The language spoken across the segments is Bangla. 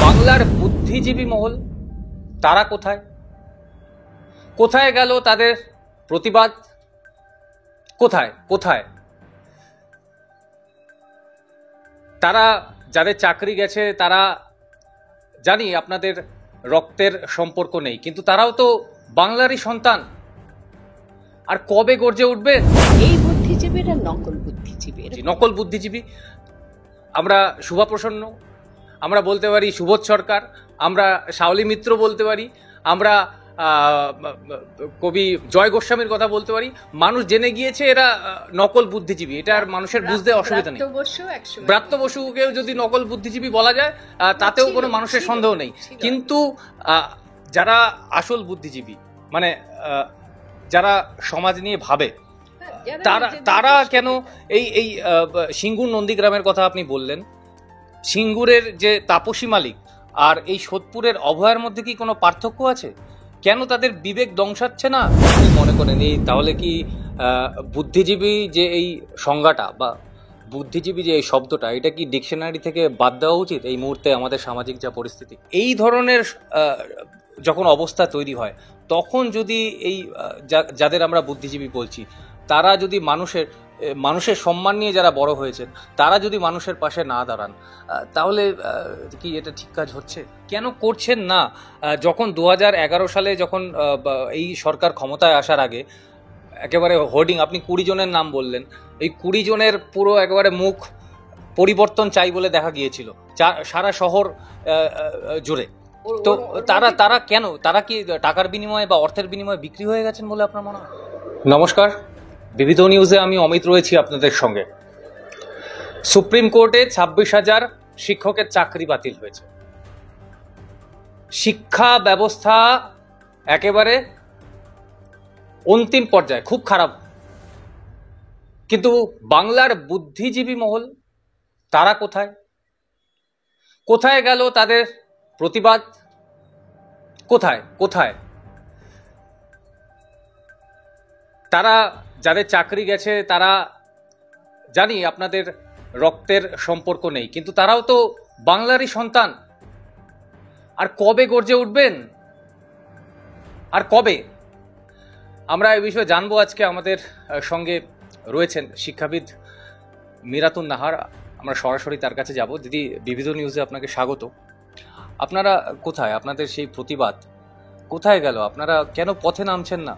বাংলার বুদ্ধিজীবী মহল তারা কোথায়? কোথায় গেল তাদের প্রতিবাদ? কোথায় কোথায় তারা? যাদের চাকরি গেছে তারা, জানি আপনাদের রক্তের সম্পর্ক নেই, কিন্তু তারাও তো বাংলারই সন্তান। আর কবে গর্জে উঠবে এই বুদ্ধিজীবীরা? নকল বুদ্ধিজীবী। নকল বুদ্ধিজীবী। আমরা শুভা প্রসন্ন, আমরা বলতে পারি সুবোধ সরকার, আমরা শাওলি মিত্র বলতে পারি, আমরা কবি জয় গোস্বামীর কথা বলতে পারি। মানুষ জেনে গিয়েছে এরা নকল বুদ্ধিজীবী, এটা আর মানুষের বুঝতে অসুবিধা নেই। ব্রাত্য বসুকেও যদি নকল বুদ্ধিজীবী বলা যায় তাতেও কোনো মানুষের সন্দেহ নেই। কিন্তু যারা আসল বুদ্ধিজীবী, মানে যারা সমাজ নিয়ে ভাবে, তারা কেন এই সিঙ্গুর নন্দীগ্রামের কথা আপনি বললেন, সিঙ্গুরের যে তাপসী মালিক আর এই সোদপুরের অভয়ার মধ্যে কি কোনো পার্থক্য আছে? কেন তাদের বিবেক দংশাচ্ছে না? কি মনে করেন এই তাহলে কি বুদ্ধিজীবী যে এই সংজ্ঞাটা বা বুদ্ধিজীবী যে এই শব্দটা, এটা কি ডিকশনারি থেকে বাদ দেওয়া উচিত এই মুহূর্তে আমাদের সামাজিক যা পরিস্থিতি? এই ধরনের যখন অবস্থা তৈরি হয়, তখন যদি এই যাদের আমরা বুদ্ধিজীবী বলছি, তারা যদি মানুষের সম্মান নিয়ে যারা বড় হয়েছেন, তারা যদি মানুষের পাশে না দাঁড়ান, তাহলে কি এটা ঠিক কাজ হচ্ছে? কেন করছেন না? যখন 2011 সালে যখন এই সরকার ক্ষমতায় আসার আগে একেবারে হোর্ডিং, আপনি 20 জনের নাম বললেন, এই 20 জনের পুরো একেবারে মুখ পরিবর্তন চাই বলে দেখা গিয়েছিল সারা শহর জুড়ে। তো তারা কেন, তারা কি টাকার বিনিময়ে বা অর্থের বিনিময়ে বিক্রি হয়ে গেছেন বলে আপনার মনে হয়? নমস্কার, বিবিধ নিউজে আমি অমিত রয়েছি আপনাদের সঙ্গে। সুপ্রিম কোর্টে 26,000 শিক্ষকের চাকরি বাতিল হয়েছে। শিক্ষা ব্যবস্থা একেবারে অন্তিম পর্যায়ে, খুব খারাপ। কিন্তু বাংলার বুদ্ধিজীবী মহল তারা কোথায়? কোথায় গেল তাদের প্রতিবাদ? কোথায় কোথায় তারা? যাদের চাকরি গেছে তারা, জানি আপনাদের রক্তের সম্পর্ক নেই, কিন্তু তারাও তো বাংলারই সন্তান। আর কবে গর্জে উঠবেন? আর কবে? আমরা এই বিষয়ে জানবো আজকে। আমাদের সঙ্গে রয়েছেন শিক্ষাবিদ মিরাতুন নাহার, আমরা সরাসরি তার কাছে যাব। দিদি, বিবিধ নিউজে আপনাকে স্বাগত। আপনারা কোথায়? আপনাদের সেই প্রতিবাদ কোথায় গেল? আপনারা কেন পথে নামছেন না?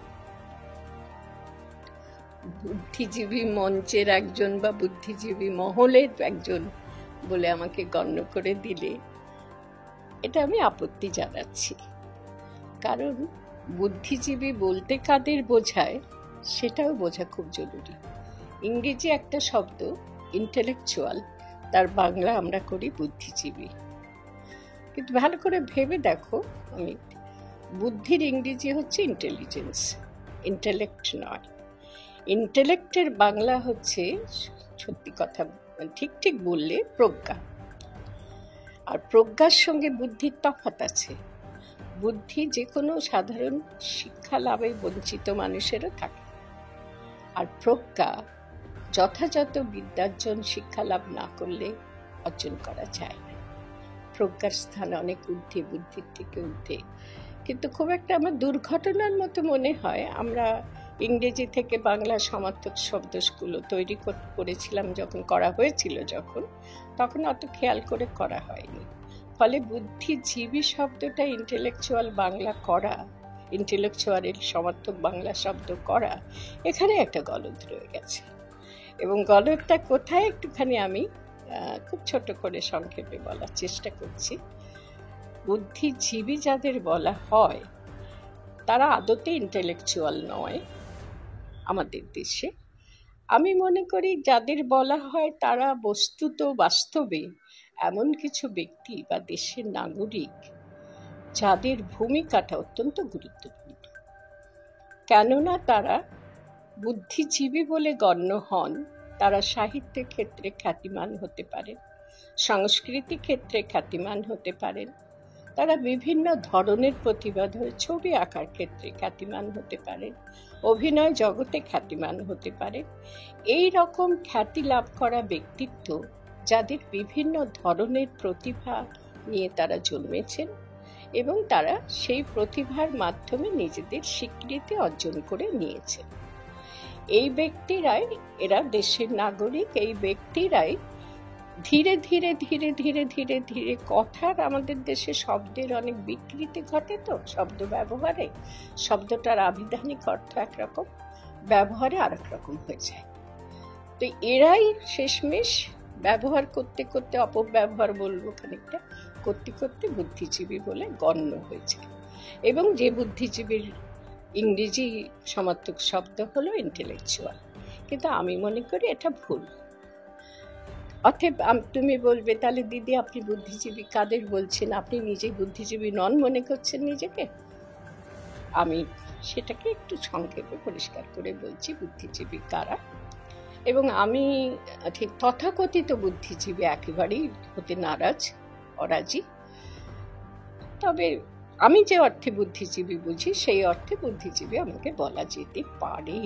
বুদ্ধিজীবী মঞ্চের একজন বা বুদ্ধিজীবী মহলের একজন বলে আমাকে গণ্য করে দিলে এটা আমি আপত্তি জানাচ্ছি। কারণ বুদ্ধিজীবী বলতে কাদের বোঝায় সেটাও বোঝা খুব জরুরি। ইংরেজি একটা শব্দ ইন্টেলেকচুয়াল, তার বাংলা আমরা করি বুদ্ধিজীবী। কিন্তু ভালো করে ভেবে দেখো, আমি বুদ্ধির ইংরেজি হচ্ছে ইন্টেলিজেন্স, ইন্টেলেক্ট নয়। ইন্টেলেক্টের বাংলা হচ্ছে, সত্যি কথা ঠিক বললে, প্রজ্ঞা। আর প্রজ্ঞার সঙ্গে বুদ্ধির তফাৎ আছে। বুদ্ধি যে কোনো সাধারণ শিক্ষা লাভে বঞ্চিত মানুষেরও থাকে, আর প্রজ্ঞা যথাযথ বিদ্যার্জন শিক্ষা লাভ না করলে অর্জন করা যায় না। প্রজ্ঞার স্থান অনেক ঊর্ধ্বে, বুদ্ধির থেকে ঊর্ধ্বে। কিন্তু খুব একটা আমার দুর্ঘটনার মতো মনে হয়, আমরা ইংরেজি থেকে বাংলা সমার্থক শব্দগুলো তৈরি করেছিলাম যখন করা হয়েছিল, তখন অত খেয়াল করে করা হয়নি। ফলে বুদ্ধিজীবী শব্দটা ইন্টেলেকচুয়াল বাংলা করা, ইন্টেলেকচুয়ালের সমার্থক বাংলা শব্দ করা, এখানে একটা গলদ রয়ে গেছে। এবং গলদটা কোথায় একটুখানি আমি খুব ছোট করে সংক্ষেপে বলার চেষ্টা করছি। বুদ্ধিজীবী যাদের বলা হয় তারা আদতে ইন্টেলেকচুয়াল নয় আমাদের দেশে। আমি মনে করি যাদের বলা হয় তারা বস্তুত বাস্তবে এমন কিছু ব্যক্তি বা দেশের নাগরিক যাদের ভূমিকাটা অত্যন্ত গুরুত্বপূর্ণ। কেননা তারা বুদ্ধিজীবী বলে গণ্য হন, তারা সাহিত্যের ক্ষেত্রে খ্যাতিমান হতে পারেন, সংস্কৃতি ক্ষেত্রে খ্যাতিমান হতে পারেন, তারা বিভিন্ন ধরনের প্রতিবাদ হয়ে ছবি আঁকার ক্ষেত্রে খ্যাতিমান হতে পারেন, অভিনয় জগতে খ্যাতিমান হতে পারে। এই রকম খ্যাতি লাভ করা ব্যক্তিত্ব যাদের বিভিন্ন ধরনের প্রতিভা নিয়ে তারা জন্মেছেন এবং তারা সেই প্রতিভার মাধ্যমে নিজেদের স্বীকৃতি অর্জন করে নিয়েছেন। এই ব্যক্তিরাই, এরা দেশের নাগরিক, এই ব্যক্তিরাই ধীরে ধীরে ধীরে ধীরে ধীরে ধীরে কথার, আমাদের দেশে শব্দের অনেক বিকৃতি ঘটে, তো শব্দ ব্যবহারে শব্দটার আবিধানিক অর্থ একরকম, ব্যবহারে আরেক রকম হয়ে যায়। তো এরাই শেষমেশ ব্যবহার করতে করতে, অপব্যবহার বলবো খানিকটা, করতে করতে বুদ্ধিজীবী বলে গণ্য হয়েছে। এবং যে বুদ্ধিজীবীর ইংরেজি সমার্থক শব্দ হলো ইন্টেলেকচুয়াল, কিন্তু আমি মনে করি এটা ভুল। অতএব তুমি বলবে, তাহলে দিদি আপনি বুদ্ধিজীবী কাদের বলছেন? আপনি নিজে বুদ্ধিজীবী নন মনে করছেন নিজেকে? আমি সেটাকে একটু সংক্ষেপে পরিষ্কার করে বলছি বুদ্ধিজীবী কারা। এবং আমি ঠিক তথাকথিত বুদ্ধিজীবী একেবারেই হতে অরাজি। তবে আমি যে অর্থে বুদ্ধিজীবী বুঝি সেই অর্থে বুদ্ধিজীবী আমাকে বলা যেতে পারে,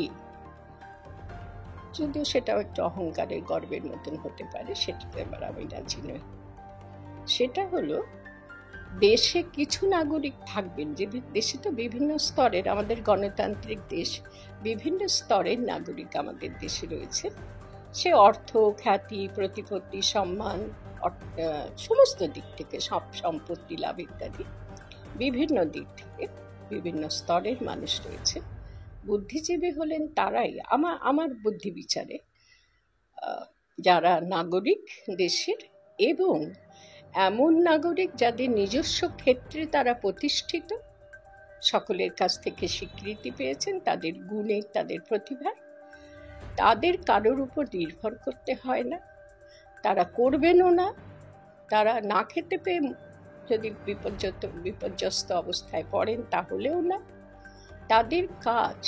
যদিও সেটাও একটু অহংকারের গর্বের মতন হতে পারে, সেটাতে এবার আমি রাজি নই। সেটা হলো, দেশে কিছু নাগরিক থাকবেন, যে দেশে তো বিভিন্ন স্তরের, আমাদের গণতান্ত্রিক দেশ, বিভিন্ন স্তরের নাগরিক আমাদের দেশে রয়েছে। সে অর্থ, খ্যাতি, প্রতিপত্তি, সম্মান, সমস্ত দিক থেকে, সব সম্পত্তি লাভ ইত্যাদি বিভিন্ন দিক থেকে বিভিন্ন স্তরের মানুষ রয়েছে। বুদ্ধিজীবী হলেন তারাই, আমার বুদ্ধি বিচারে, যারা নাগরিক দেশের, এবং এমন নাগরিক যাদের নিজস্ব ক্ষেত্রে তারা প্রতিষ্ঠিত, সকলের কাছ থেকে স্বীকৃতি পেয়েছেন তাদের গুণে, তাদের প্রতিভা, তাদের কারোর উপর নির্ভর করতে হয় না, তারা করবেনও না। তারা না খেতে পেয়ে যদি বিপর্যস্ত অবস্থায় পড়েন তাহলেও না। তাদের কাজ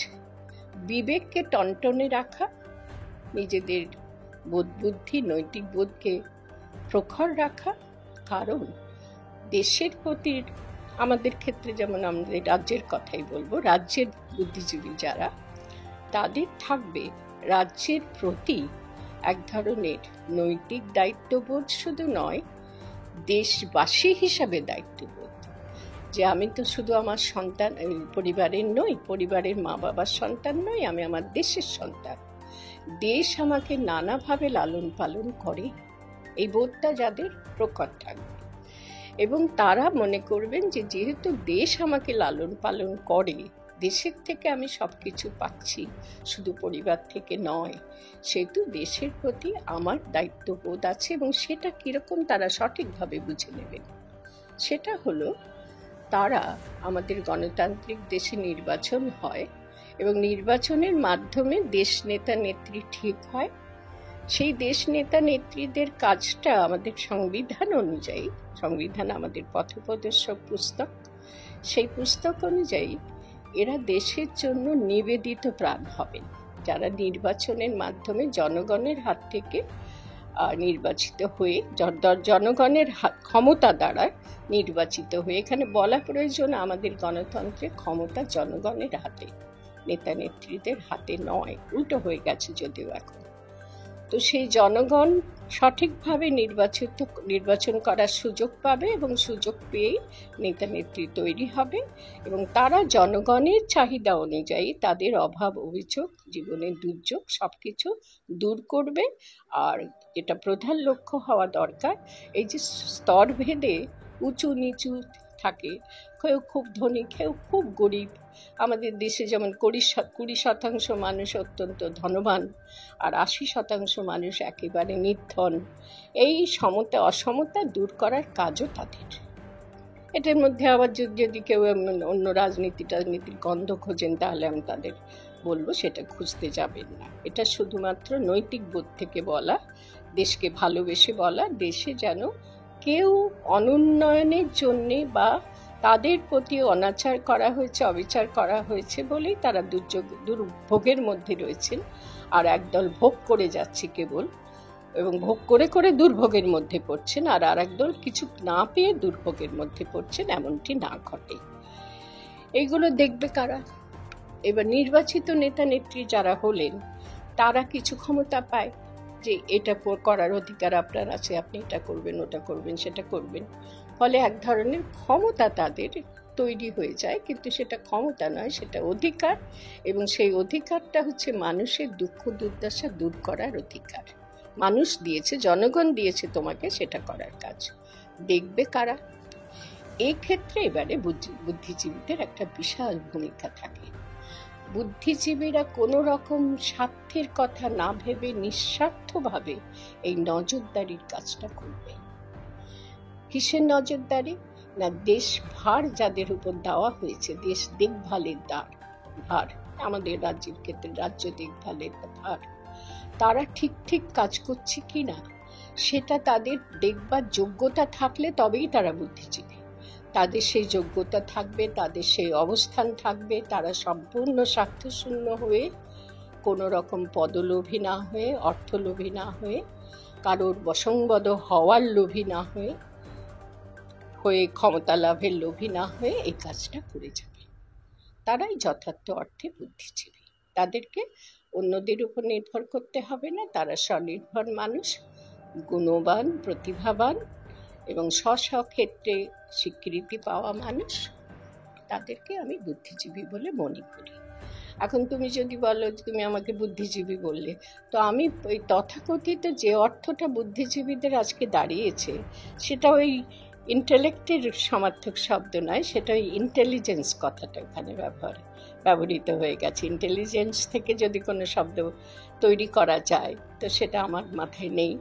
বিবেককে টনটনে রাখা, নিজেদের বুদ্ধি, নৈতিক বোধকে প্রখর রাখা। কারণ দেশের প্রতি, আমাদের ক্ষেত্রে যেমন আমাদের রাজ্যের কথাই বলবো, রাজ্যের বুদ্ধিজীবী যারা, তাদের থাকবে রাজ্যের প্রতি এক ধরনের নৈতিক দায়িত্ববোধ, শুধু নয়, দেশবাসী হিসাবে দায়িত্ববোধ, যে আমি তো শুধু আমার সন্তান, পরিবারের নই, পরিবারের মা বাবার সন্তান নই, আমি আমার দেশের সন্তান। দেশ আমাকে নানাভাবে লালন পালন করে, এই বোধটা যাদের প্রকট থাকবে। এবং তারা মনে করবেন যে যেহেতু দেশ আমাকে লালন পালন করে, দেশের থেকে আমি সব কিছু পাচ্ছি, শুধু পরিবার থেকে নয়, সেহেতু দেশের প্রতি আমার দায়িত্ববোধ আছে। এবং সেটা কীরকম তারা সঠিকভাবে বুঝে নেবেন। সেটা হলো, তারা, আমাদের গণতান্ত্রিক দেশে নির্বাচন হয় এবং নির্বাচনের মাধ্যমে দেশ নেতা নেত্রী ঠিক হয়। সেই দেশ নেতা নেত্রীদের কাজটা আমাদের সংবিধান অনুযায়ী, সংবিধান আমাদের পথপ্রদর্শক পুস্তক, সেই পুস্তক অনুযায়ী এরা দেশের জন্য নিবেদিত প্রাণ হবেন, যারা নির্বাচনের মাধ্যমে জনগণের হাত থেকে নির্বাচিত হয়ে, জনগণের ক্ষমতা দ্বারা নির্বাচিত হয়ে। এখানে বলা প্রয়োজন, আমাদের গণতন্ত্রে ক্ষমতা জনগণের হাতে, নেতা নেত্রীদের হাতে নয়, উল্টো হয়ে গেছে যদিও এখন। তো সেই জনগণ সঠিকভাবে নির্বাচন করার সুযোগ পাবে এবং সুযোগ পেয়েই নেতা নেত্রী তৈরি হবে এবং তারা জনগণের চাহিদা অনুযায়ী তাদের অভাব, অভিযোগ, জীবনের দুর্যোগ সব কিছু দূর করবে। আর এটা প্রধান লক্ষ্য হওয়া দরকার, এই যে স্তরভেদে উঁচু নিচু থাকে, কেউ খুব ধনী, কেউ খুব গরিব। আমাদের দেশে যেমন 20% মানুষ অত্যন্ত ধনবান আর 80% মানুষ একেবারে নির্ধন। এই অসমতা দূর করার কাজও তাদের। এটার মধ্যে আবার যদি কেউ অন্য রাজনীতির গন্ধ খোঁজেন, তাহলে আমি তাদের বলবো সেটা খুঁজতে যাবেন না। এটা শুধুমাত্র নৈতিক বোধ থেকে বলা, দেশকে ভালোবেসে বলা, দেশে যেন কেউ অনুন্নয়নের জন্যে বা তাদের প্রতি অনাচার করা হয়েছে, অবিচার করা হয়েছে বলেই তারা দুর্ভোগের মধ্যে রয়েছেন, আর একদল ভোগ করে যাচ্ছে কেবল, এবং ভোগ করে করে দুর্ভোগের মধ্যে পড়ছেন, আর একদল কিছু না পেয়ে দুর্ভোগের মধ্যে পড়ছেন, এমনটি না ঘটে। এইগুলো দেখবে কারা? এবার নির্বাচিত নেতা নেত্রী যারা হলেন, তারা কিছু ক্ষমতা পায়, যে এটা করার অধিকার আপনার আছে, আপনি এটা করবেন, ওটা করবেন, সেটা করবেন। ফলে এক ধরনের ক্ষমতা তাদের তৈরি হয়ে যায়, কিন্তু সেটা ক্ষমতা নয়, সেটা অধিকার। এবং সেই অধিকারটা হচ্ছে মানুষের দুঃখ দুর্দশা দূর করার অধিকার। মানুষ দিয়েছে, জনগণ দিয়েছে তোমাকে সেটা করার কাজ। দেখবে কারা? এই ক্ষেত্রে এবারে বুদ্ধিজীবীদের একটা বিশাল ভূমিকা থাকে। বুদ্ধিজীবীরা কোনো রকম স্বার্থের কথা না ভেবে নিঃস্বার্থভাবে এই নজরদারির কাজটা করবে। কিসের নজরদারি? না, দেশ ভার যাদের উপর দেওয়া হয়েছে, দেশ দেখভালের ভার, আমাদের রাজ্যের ক্ষেত্রে রাজ্য দেখভালের ভার, তারা ঠিক ঠিক কাজ করছে কিনা সেটা তাদের দেখবার যোগ্যতা থাকলে তবেই তারা বুদ্ধিজীবী। তাদের সেই যোগ্যতা থাকবে, তাদের সেই অবস্থান থাকবে, তারা সম্পূর্ণ স্বার্থশূন্য হয়ে, কোনো রকম পদলোভী না হয়ে, অর্থলোভী না হয়ে, কারোর বশংবদ হওয়ার লোভী না হয়ে, ক্ষমতা লাভের লোভী না হয়ে এই কাজটা করে যাবে। তারাই যথার্থ অর্থে বুদ্ধিজীবী। তাদেরকে অন্যদের উপর নির্ভর করতে হবে না, তারা স্বনির্ভর মানুষ, গুণবান, প্রতিভাবান এবং স্ব ক্ষেত্রে স্বীকৃতি পাওয়া মানুষ। তাদেরকে আমি বুদ্ধিজীবী বলে মনে করি। এখন তুমি যদি বলো, তুমি আমাকে বুদ্ধিজীবী বললে, তো আমি ওই তথাকথিত যে অর্থটা বুদ্ধিজীবীদের আজকে দাঁড়িয়েছে, সেটা ওই ইন্টেলেক্টের সমার্থক শব্দ নয়, সেটা ওই ইন্টেলিজেন্স কথাটা ওখানে ব্যবহৃত হয়ে গেছে। ইন্টেলিজেন্স থেকে যদি কোনো শব্দ তৈরি করা যায় তো সেটা আমার মাথায় নেই,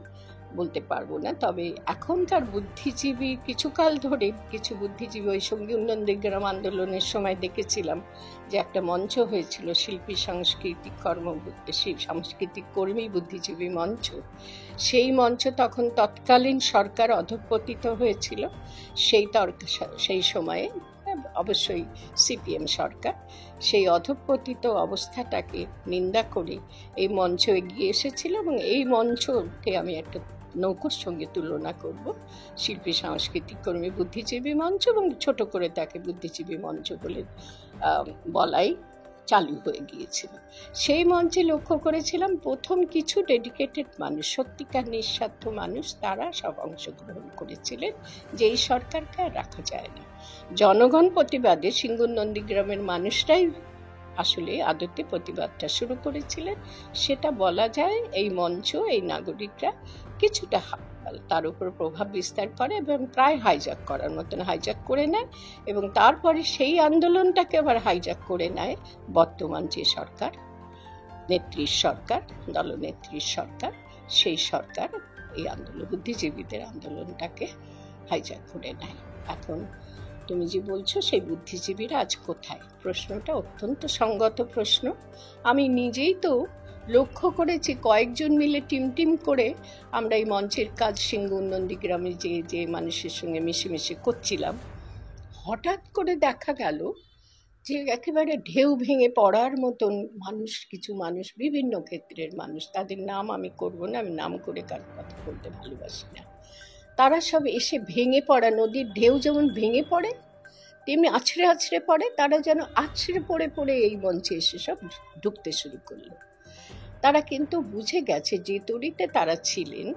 বলতে পারবো না। তবে এখনকার বুদ্ধিজীবী, কিছুকাল ধরে কিছু বুদ্ধিজীবী, ওই সঙ্গী নন্দীগ্রাম আন্দোলনের সময় দেখেছিলাম যে একটা মঞ্চ হয়েছিল, শিল্পী সাংস্কৃতিক কর্মী বুদ্ধিজীবী মঞ্চ। সেই মঞ্চ তখন তৎকালীন সরকার অধঃপতিত হয়েছিল, সেই সময়ে অবশ্যই সিপিএম সরকার সেই অধঃপতিত অবস্থাটাকে নিন্দা করে এই মঞ্চ এগিয়ে এসেছিল। এবং এই মঞ্চকে আমি একটা নৌকোর সঙ্গে তুলনা করব, শিল্পী সাংস্কৃতিক কর্মী বুদ্ধিজীবী মঞ্চ, এবং ছোট করে তাকে বুদ্ধিজীবী মঞ্চ বলে বলাই চালু হয়ে গিয়েছিল। সেই মঞ্চে লক্ষ্য করেছিলাম প্রথম কিছু ডেডিকেটেড মানুষ, সত্যিকার নিঃস্বার্থ মানুষ, তারা সব অংশগ্রহণ করেছিলেন, যে এই সরকারকে আর রাখা যায় না। জনগণ প্রতিবাদে সিঙ্গুর নন্দীগ্রামের মানুষরাই আসলে আদতে প্রতিবাদটা শুরু করেছিলেন, সেটা বলা যায়। এই মঞ্চ, এই নাগরিকরা কিছুটা তার উপর প্রভাব বিস্তার করে এবং প্রায় হাইজ্যাক করার মতন হাইজ্যাক করে নেয়, এবং তারপরে সেই আন্দোলনটাকে আবার হাইজ্যাক করে নেয় বর্তমান যে সরকার, নেত্রীর সরকার, দলনেত্রীর সরকার, সেই সরকার এই বুদ্ধিজীবীদের আন্দোলনটাকে হাইজ্যাক করে নেয়। এখন তুমি যে বলছো সেই বুদ্ধিজীবীরা আজ কোথায়, প্রশ্নটা অত্যন্ত সঙ্গত প্রশ্ন। আমি নিজেই তো লক্ষ্য করেছি, কয়েকজন মিলে টিম করে আমরা এই মঞ্চের কাজ সিঙ্গুর নন্দীগ্রামে যে মানুষের সঙ্গে মিশে করছিলাম, হঠাৎ করে দেখা গেল যে একেবারে ঢেউ ভেঙে পড়ার মতন কিছু মানুষ, বিভিন্ন ক্ষেত্রের মানুষ, তাদের নাম আমি করব না, আমি নাম করে কারোর কথা বলতে ভালোবাসি না, তারা সব এসে ভেঙে পড়া, নদীর ঢেউ যেমন ভেঙে পড়ে তেমনি আছড়ে পড়ে, তারা যেন আছড়ে পড়ে এই মঞ্চে এসে সব ঢুকতে শুরু করলো। তারা কিন্তু বুঝে গেছে যে তরিতে তারা ছিলেন,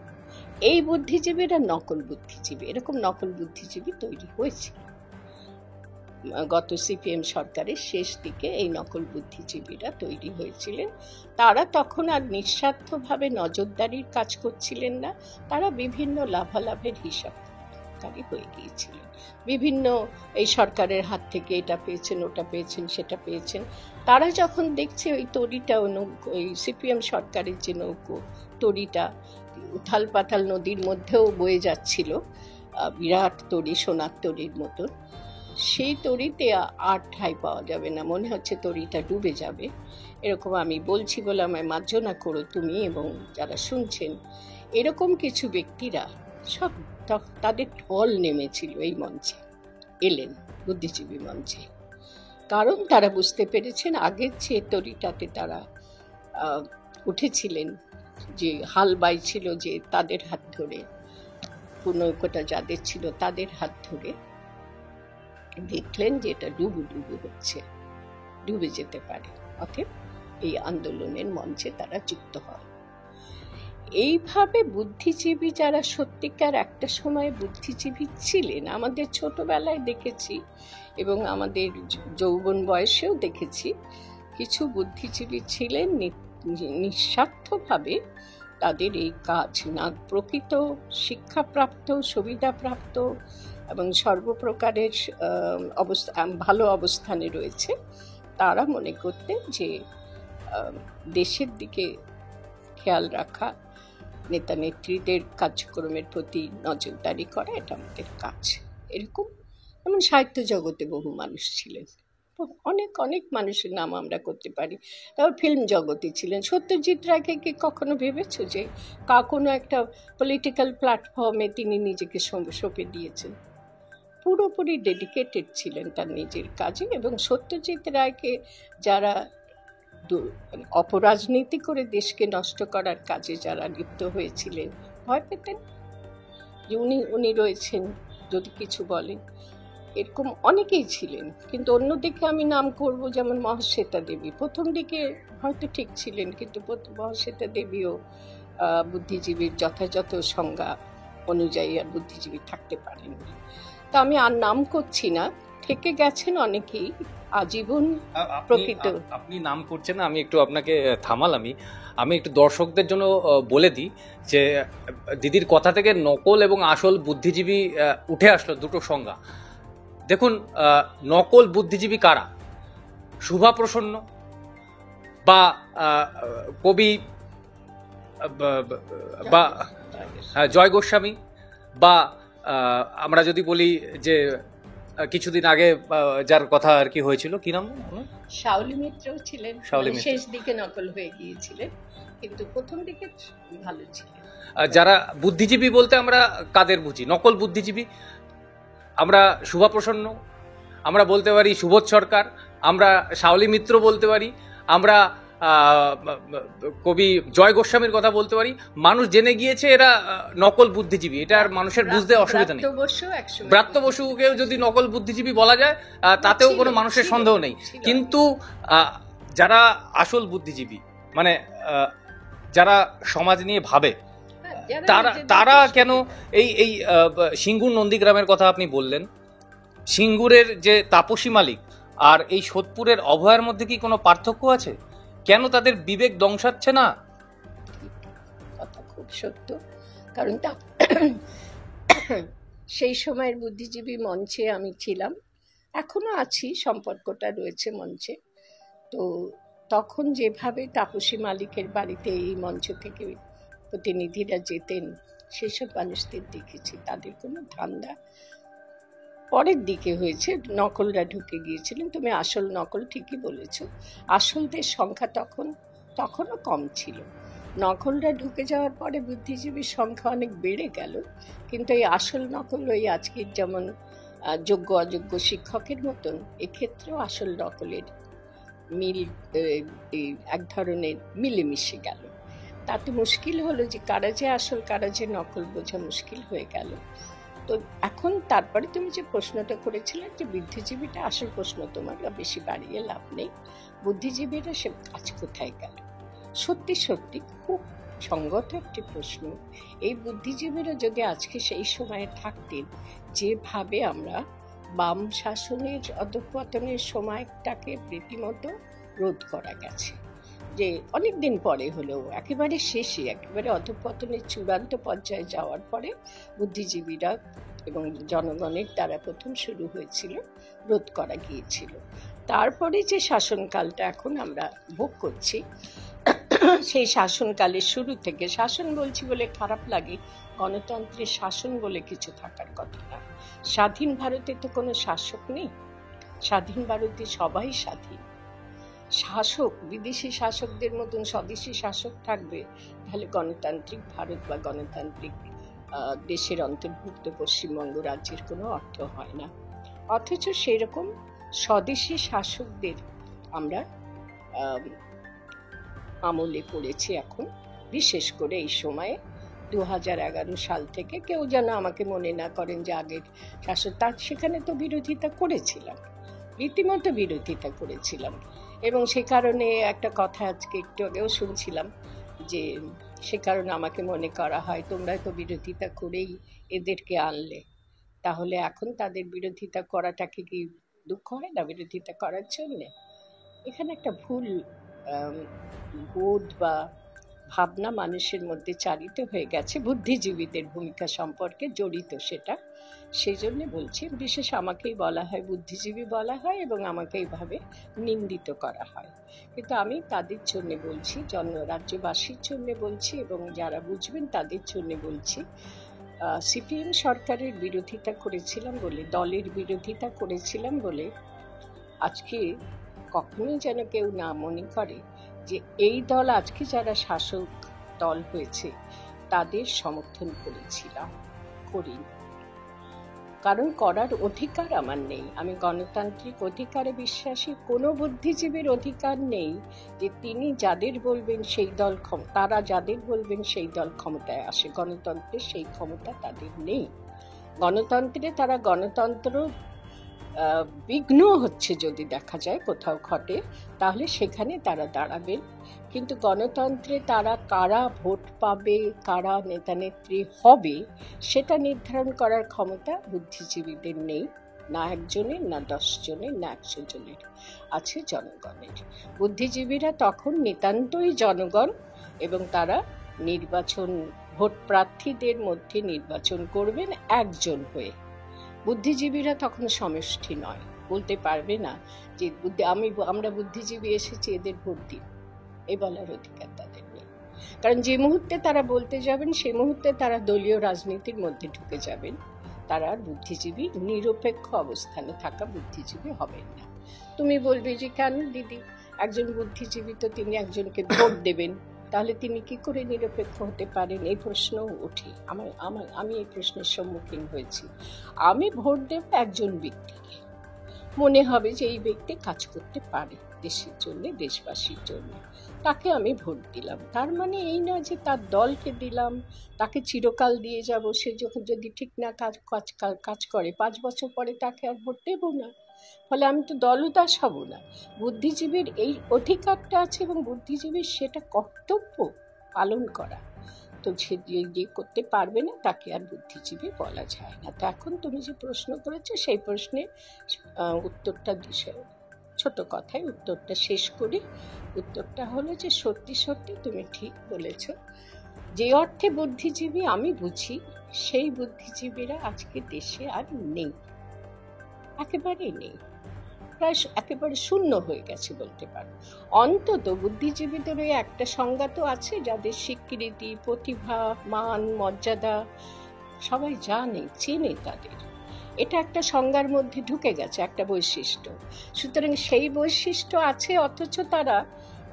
এই বুদ্ধিজীবীরা নকল বুদ্ধিজীবী। এরকম নকল বুদ্ধিজীবী তৈরি হয়েছিল গত সিপিএম সরকারের শেষ দিকে, এই নকল বুদ্ধিজীবীরা তৈরি হয়েছিলেন। তারা তখন আর নিঃস্বার্থভাবে নজরদারির কাজ করছিলেন না, তারা বিভিন্ন লাভালাভের হিসাবকারী হয়ে গিয়েছিলেন। বিভিন্ন এই সরকারের হাত থেকে এটা পেয়েছেন, ওটা পেয়েছেন, সেটা পেয়েছেন। তারা যখন দেখছে ওই তরিটা, ওই সিপিএম সরকারের যে নৌকো তরিটা উথাল পাথাল নদীর মধ্যেও বয়ে যাচ্ছিল, বিরাট তরি, সোনার তরির মতন, সেই তরিতে আর ঠাঁই পাওয়া যাবে না, মনে হচ্ছে তরিটা ডুবে যাবে, এরকম আমি বলছি বলে আমায় মার্জনা করো তুমি এবং যারা শুনছেন। এরকম কিছু ব্যক্তিরা সব তাদের ঢল নেমেছিল এই মঞ্চে, এলেন বুদ্ধিজীবী মঞ্চে, কারণ তারা বুঝতে পেরেছেন আগের যে তরিটাতে তারা উঠেছিলেন, যে হাল বাইছিল, যে তাদের হাত ধরে, নৌকোটা যাদের ছিল তাদের হাত ধরে, দেখলেন যে এটা ডুবু হচ্ছে, ডুবে যেতে পারে, অতএব এই আন্দোলনের মঞ্চে তারা যুক্ত হয়। এইভাবে বুদ্ধিজীবী যারা সত্যিকার একটা সময় বুদ্ধিজীবী ছিলেন, আমাদের ছোটবেলায় দেখেছি এবং আমাদের যৌবন বয়সেও দেখেছি, কিছু বুদ্ধিজীবী ছিলেন নিঃস্বার্থভাবে তাদের এই কাজ না, প্রকৃত শিক্ষাপ্রাপ্ত, সুবিধাপ্রাপ্ত এবং সর্বপ্রকারের ভালো অবস্থানে রয়েছে, তারা মনে করতেন যে দেশের দিকে খেয়াল রাখা, নেতা নেত্রীদের কার্যক্রমের প্রতি নজরদারি করা, এটা আমাদের কাজ। এরকম যেমন সাহিত্য জগতে বহু মানুষ ছিলেন, অনেক অনেক মানুষের নাম আমরা করতে পারি। তারপর ফিল্ম জগতে ছিলেন সত্যজিৎ রায়কে কি কখনো ভেবেছো যে কোনো একটা পলিটিক্যাল প্ল্যাটফর্মে তিনি নিজেকে সঁপে দিয়েছেন? পুরোপুরি ডেডিকেটেড ছিলেন তার নিজের কাজে। এবং সত্যজিৎ রায়কে যারা অপরাজনীতি করে দেশকে নষ্ট করার কাজে যারা লিপ্ত হয়েছিলেন, ভয় পেতেন যে উনি রয়েছেন যদি কিছু বলেন, এরকম অনেকেই ছিলেন। কিন্তু অন্যদিকে আমি নাম করব যেমন মহাশ্বেতা দেবী, প্রথম দিকে হয়তো ঠিক ছিলেন, কিন্তু মহাশ্বেতা দেবীও বুদ্ধিজীবীর যথাযথ সংজ্ঞা অনুযায়ী আর বুদ্ধিজীবী থাকতে পারেননি। তা আমি আর নাম করছি না, থেকে গেছেন অনেকেই আজীবন প্রকৃত। আপনি নাম করছেন না, আমি একটু আপনাকে আমি একটু দর্শকদের জন্য বলে দিই যে দিদির কথা থেকে নকল এবং আসল বুদ্ধিজীবী উঠে আসলো দুটো সংজ্ঞা। দেখুন, নকল বুদ্ধিজীবী কারা? শুভা প্রসন্ন বা কবি বা জয় গোস্বামী, বা আমরা যদি বলি যে কিছুদিন আগে যার কথা আর কি হয়েছিল, কি নাম, শাওলি মিত্রও ছিলেন, শেষ দিকে নকল হয়ে গিয়েছিলেন, কিন্তু প্রথম দিকে ভালো ছিলেন। যারা বুদ্ধিজীবী বলতে আমরা কাদের বুঝি? নকল বুদ্ধিজীবী আমরা শুভা প্রসন্ন, আমরা বলতে পারি সুবোধ সরকার, আমরা শাওলি মিত্র বলতে পারি, আমরা কবি জয় গোস্বামীর কথা বলতে পারি। মানুষ জেনে গিয়েছে এরা নকল বুদ্ধিজীবী, এটা আর মানুষের বুঝতে অসুবিধা নেই। ব্রাত্য বসুকেও যদি নকল বুদ্ধিজীবী বলা যায় তাতেও কোনো মানুষের সন্দেহ নেই। কিন্তু যারা আসল বুদ্ধিজীবী, মানে যারা সমাজ নিয়ে ভাবে, তারা কেন এই সিঙ্গুর নন্দীগ্রামের কথা আপনি বললেন, সিঙ্গুরের যে তাপসী মালিক আর এই সোদপুরের অভয়ার মধ্যে কি কোনো পার্থক্য আছে? কেন তাদের বিবেক দংশাচ্ছে না? কথা খুব সত্য, কারণ সেই সময়ের বুদ্ধিজীবী মঞ্চে আমি ছিলাম, এখনো আছি, সম্পর্কটা রয়েছে মঞ্চে। তো তখন যেভাবে তাপসী মালিকের বাড়িতে এই মঞ্চ থেকে প্রতিনিধিরা যেতেন, সেসব মানুষদের দেখেছি, তাদের কোনো ধান্দা পরের দিকে হয়েছে, নকলরা ঢুকে গিয়েছিলেন। তুমি আসল নকল ঠিকই বলেছ, আসলদের সংখ্যা তখনও কম ছিল। নকলরা ঢুকে যাওয়ার পরে বুদ্ধিজীবীর সংখ্যা অনেক বেড়ে গেল, কিন্তু এই আসল নকল ওই আজকের যেমন যোগ্য অযোগ্য শিক্ষকের মতন এক্ষেত্রেও আসল নকলের মিল এক ধরনের মিলেমিশে গেল। তাতে মুশকিল হলো যে কারা যে আসল কারা যে নকল বোঝা মুশকিল হয়ে গেল। তো এখন তারপরে তুমি যে প্রশ্নটা করেছিলে যে বুদ্ধিজীবীটা, আসল প্রশ্ন তোমার, বেশি বাড়িয়ে লাভ নেই, বুদ্ধিজীবীরা সে কাজ কোথায় গেল? সত্যি সত্যি খুব সঙ্গত একটি প্রশ্ন। এই বুদ্ধিজীবীরা যদি আজকে সেই সময়ে থাকতেন, যেভাবে আমরা বাম শাসনের অধঃপতনের সময়টাকে রীতিমতো রোধ করা গেছে, যে অনেক দিন পরে হলেও একেবারে শেষে, একেবারে অধঃপতনের চূড়ান্ত পর্যায়ে যাওয়ার পরে বুদ্ধিজীবীরা এবং জনগণের দ্বারা প্রথম শুরু হয়েছিল, রোধ করা গিয়েছিল। তারপরে যে শাসনকালটা এখন আমরা ভোগ করছি, সেই শাসনকালের শুরু থেকে, শাসন বলছি বলে খারাপ লাগে, গণতন্ত্রের শাসন বলে কিছু থাকার কথা না। স্বাধীন ভারতে তো কোনো শাসক নেই, স্বাধীন ভারতে সবাই স্বাধীন। শাসক বিদেশি শাসকদের মতন স্বদেশী শাসক থাকবে, তাহলে গণতান্ত্রিক ভারত বা গণতান্ত্রিক দেশের অন্তর্ভুক্ত পশ্চিমবঙ্গ রাজ্যের কোনো অর্থ হয় না। অথচ সেরকম স্বদেশী শাসকদের আমরা আমলে পড়েছি এখন, বিশেষ করে এই সময়ে 2011 সাল থেকে। কেউ যেন আমাকে মনে না করেন যে আগের শাসক, তার সেখানে তো বিরোধিতা করেছিলাম, রীতিমতো বিরোধিতা করেছিলাম। এবং সে কারণে একটা কথা আজকে একটু আগেও শুনছিলাম যে সে কারণে আমাকে মনে করা হয় তোমরা তো বিরোধিতা করেই এদেরকে আনলে, তাহলে এখন তাদের বিরোধিতা করাটাকে কি দুঃখ হয় না বিরোধিতা করার জন্যে? এখানে একটা ভুল বোধ বা ভাবনা মানুষের মধ্যে চালিত হয়ে গেছে, বুদ্ধিজীবীদের ভূমিকা সম্পর্কে জড়িত সেটা। সেই জন্য বলছি, বিশেষ আমাকেই বলা হয় বুদ্ধিজীবী বলা হয় এবং আমাকে এইভাবে নিন্দিত করা হয়, কিন্তু আমি তাদের জন্য বলছি, রাজ্যবাসীর জন্য বলছি এবং যারা বুঝবেন তাদের জন্য বলছি। সিপিএম সরকারের বিরোধিতা করেছিলাম বলে, দলের বিরোধিতা করেছিলাম বলে আজকে কখনোই যেন কেউ না মনে করে যে এই দল আজকে যারা শাসক দল হয়েছে তাদের সমর্থন করেছিলাম, করিনি। কারণ করার অধিকার আমার নেই। আমি গণতান্ত্রিক অধিকারে বিশ্বাসী। কোনো বুদ্ধিজীবীর অধিকার নেই যে তিনি যাদের বলবেন সেই দল তারা যাদের বলবেন সেই দল ক্ষমতায় আসে। গণতন্ত্রে সেই ক্ষমতা তাদের নেই। গণতন্ত্রে তারা গণতন্ত্র বিঘ্ন হচ্ছে যদি দেখা যায় কোথাও ঘটে, তাহলে সেখানে তারা দাঁড়াবেন। কিন্তু গণতন্ত্রে তারা কারা ভোট পাবে, কারা নেতানেত্রী হবে, সেটা নির্ধারণ করার ক্ষমতা বুদ্ধিজীবীদের নেই, না একজনের, না 10 জনের, না 100 জনের, আছে জনগণের। বুদ্ধিজীবীরা তখন নিতান্তই জনগণ এবং তারা ভোট প্রার্থীদের মধ্যে নির্বাচন করবেন একজন হয়ে। বুদ্ধিজীবীরা তখন সমষ্টি নয়, বলতে পারবে না যে আমরা বুদ্ধিজীবী এসেছি এদের ভোট দিন, এ বলার অধিকার তাদের নেই। কারণ যে মুহূর্তে তারা বলতে যাবেন সে মুহূর্তে তারা দলীয় রাজনীতির মধ্যে ঢুকে যাবেন। তারা আর বুদ্ধিজীবী, নিরপেক্ষ অবস্থানে থাকা বুদ্ধিজীবী হবেন না। তুমি বলবে যে কেন দিদি, একজন বুদ্ধিজীবী তো তিনি একজনকে ভোট দেবেন, তাহলে তিনি কি করে নিরপেক্ষ হতে পারেন? এই প্রশ্নও ওঠে। আমি এই প্রশ্নের সম্মুখীন হয়েছি। আমি ভোট দেব একজন ব্যক্তিকে, মনে হবে যে এই ব্যক্তি কাজ করতে পারে দেশের জন্য, দেশবাসীর জন্য, তাকে আমি ভোট দিলাম। তার মানে এই না যে তার দলকে দিলাম, তাকে চিরকাল দিয়ে যাব। সে যখন যদি ঠিক না কাজ করে 5 বছর পরে তাকে আর ভোট দেব না। ফলে আমি তো দলদাস হব না। বুদ্ধিজীবীর এই অধিকারটা আছে এবং বুদ্ধিজীবীর সেটা কর্তব্য পালন করা। তো সে যে করতে পারবে না তাকে আর বুদ্ধিজীবী বলা যায় না। তো এখন তুমি যে প্রশ্ন করেছো সেই প্রশ্নে উত্তরটা ছোট কথায় উত্তরটা শেষ করি। উত্তরটা হলো যে সত্যি সত্যি তুমি ঠিক বলেছ। যে অর্থে বুদ্ধিজীবী আমি বুঝি, সেই বুদ্ধিজীবীরা আজকে দেশে আর নেই, একেবারেই নেই, প্রায় একেবারে শূন্য হয়ে গেছে বলতে পারো। অন্তত বুদ্ধিজীবীদের ওই একটা সংজ্ঞা তো আছে, যাদের স্বীকৃতি, প্রতিভা, মান, মর্যাদা সবাই জানে, চেনে তাদের। এটা একটা সংজ্ঞার মধ্যে ঢুকে গেছে, একটা বৈশিষ্ট্য। সুতরাং সেই বৈশিষ্ট্য আছে, অথচ তারা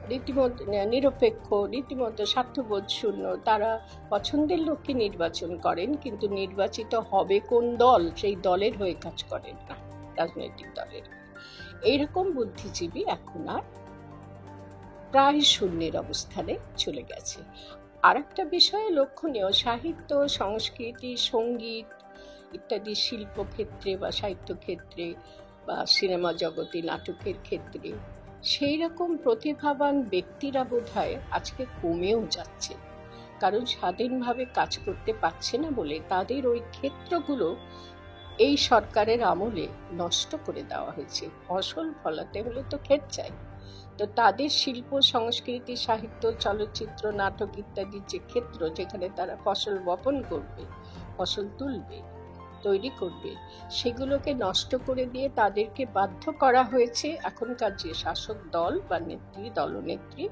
রীতিমতো নিরপেক্ষ, রীতিমতো স্বার্থবোধ শূন্য। তারা পছন্দের লোককে নির্বাচন করেন, কিন্তু নির্বাচিত হবে কোন দল সেই দলের হয়ে কাজ করেন না, রাজনৈতিক দলের। এইরকম বুদ্ধিজীবী এখন আর প্রায় শূন্যের অবস্থানে চলে গেছে। আর একটা বিষয় লক্ষণীয়, সাহিত্য, সংস্কৃতি, সঙ্গীত ইত্যাদি শিল্পক্ষেত্রে বা সাহিত্য ক্ষেত্রে বা সিনেমা জগতে, নাটকের ক্ষেত্রে সেই রকম প্রতিভাবান ব্যক্তিরা বোধহয় আজকে কমেও যাচ্ছে। কারণ স্বাধীনভাবে কাজ করতে পারছে না বলে তাদের ওই ক্ষেত্রগুলো এই সরকারের আমলে নষ্ট করে দেওয়া হয়েছে। ফসল ফলাতে হলে তো ক্ষেত চাই। তো তাদের শিল্প, সংস্কৃতি, সাহিত্য, চলচ্চিত্র, নাটক ইত্যাদির যে ক্ষেত্র, যেখানে তারা ফসল বপন করবে, ফসল তুলবে, তৈরি করবে, সেগুলোকে নষ্ট করে দিয়ে তাদেরকে বাধ্য করা হয়েছে এখনকার যে শাসক দল বা নেত্রী, দলনেত্রী,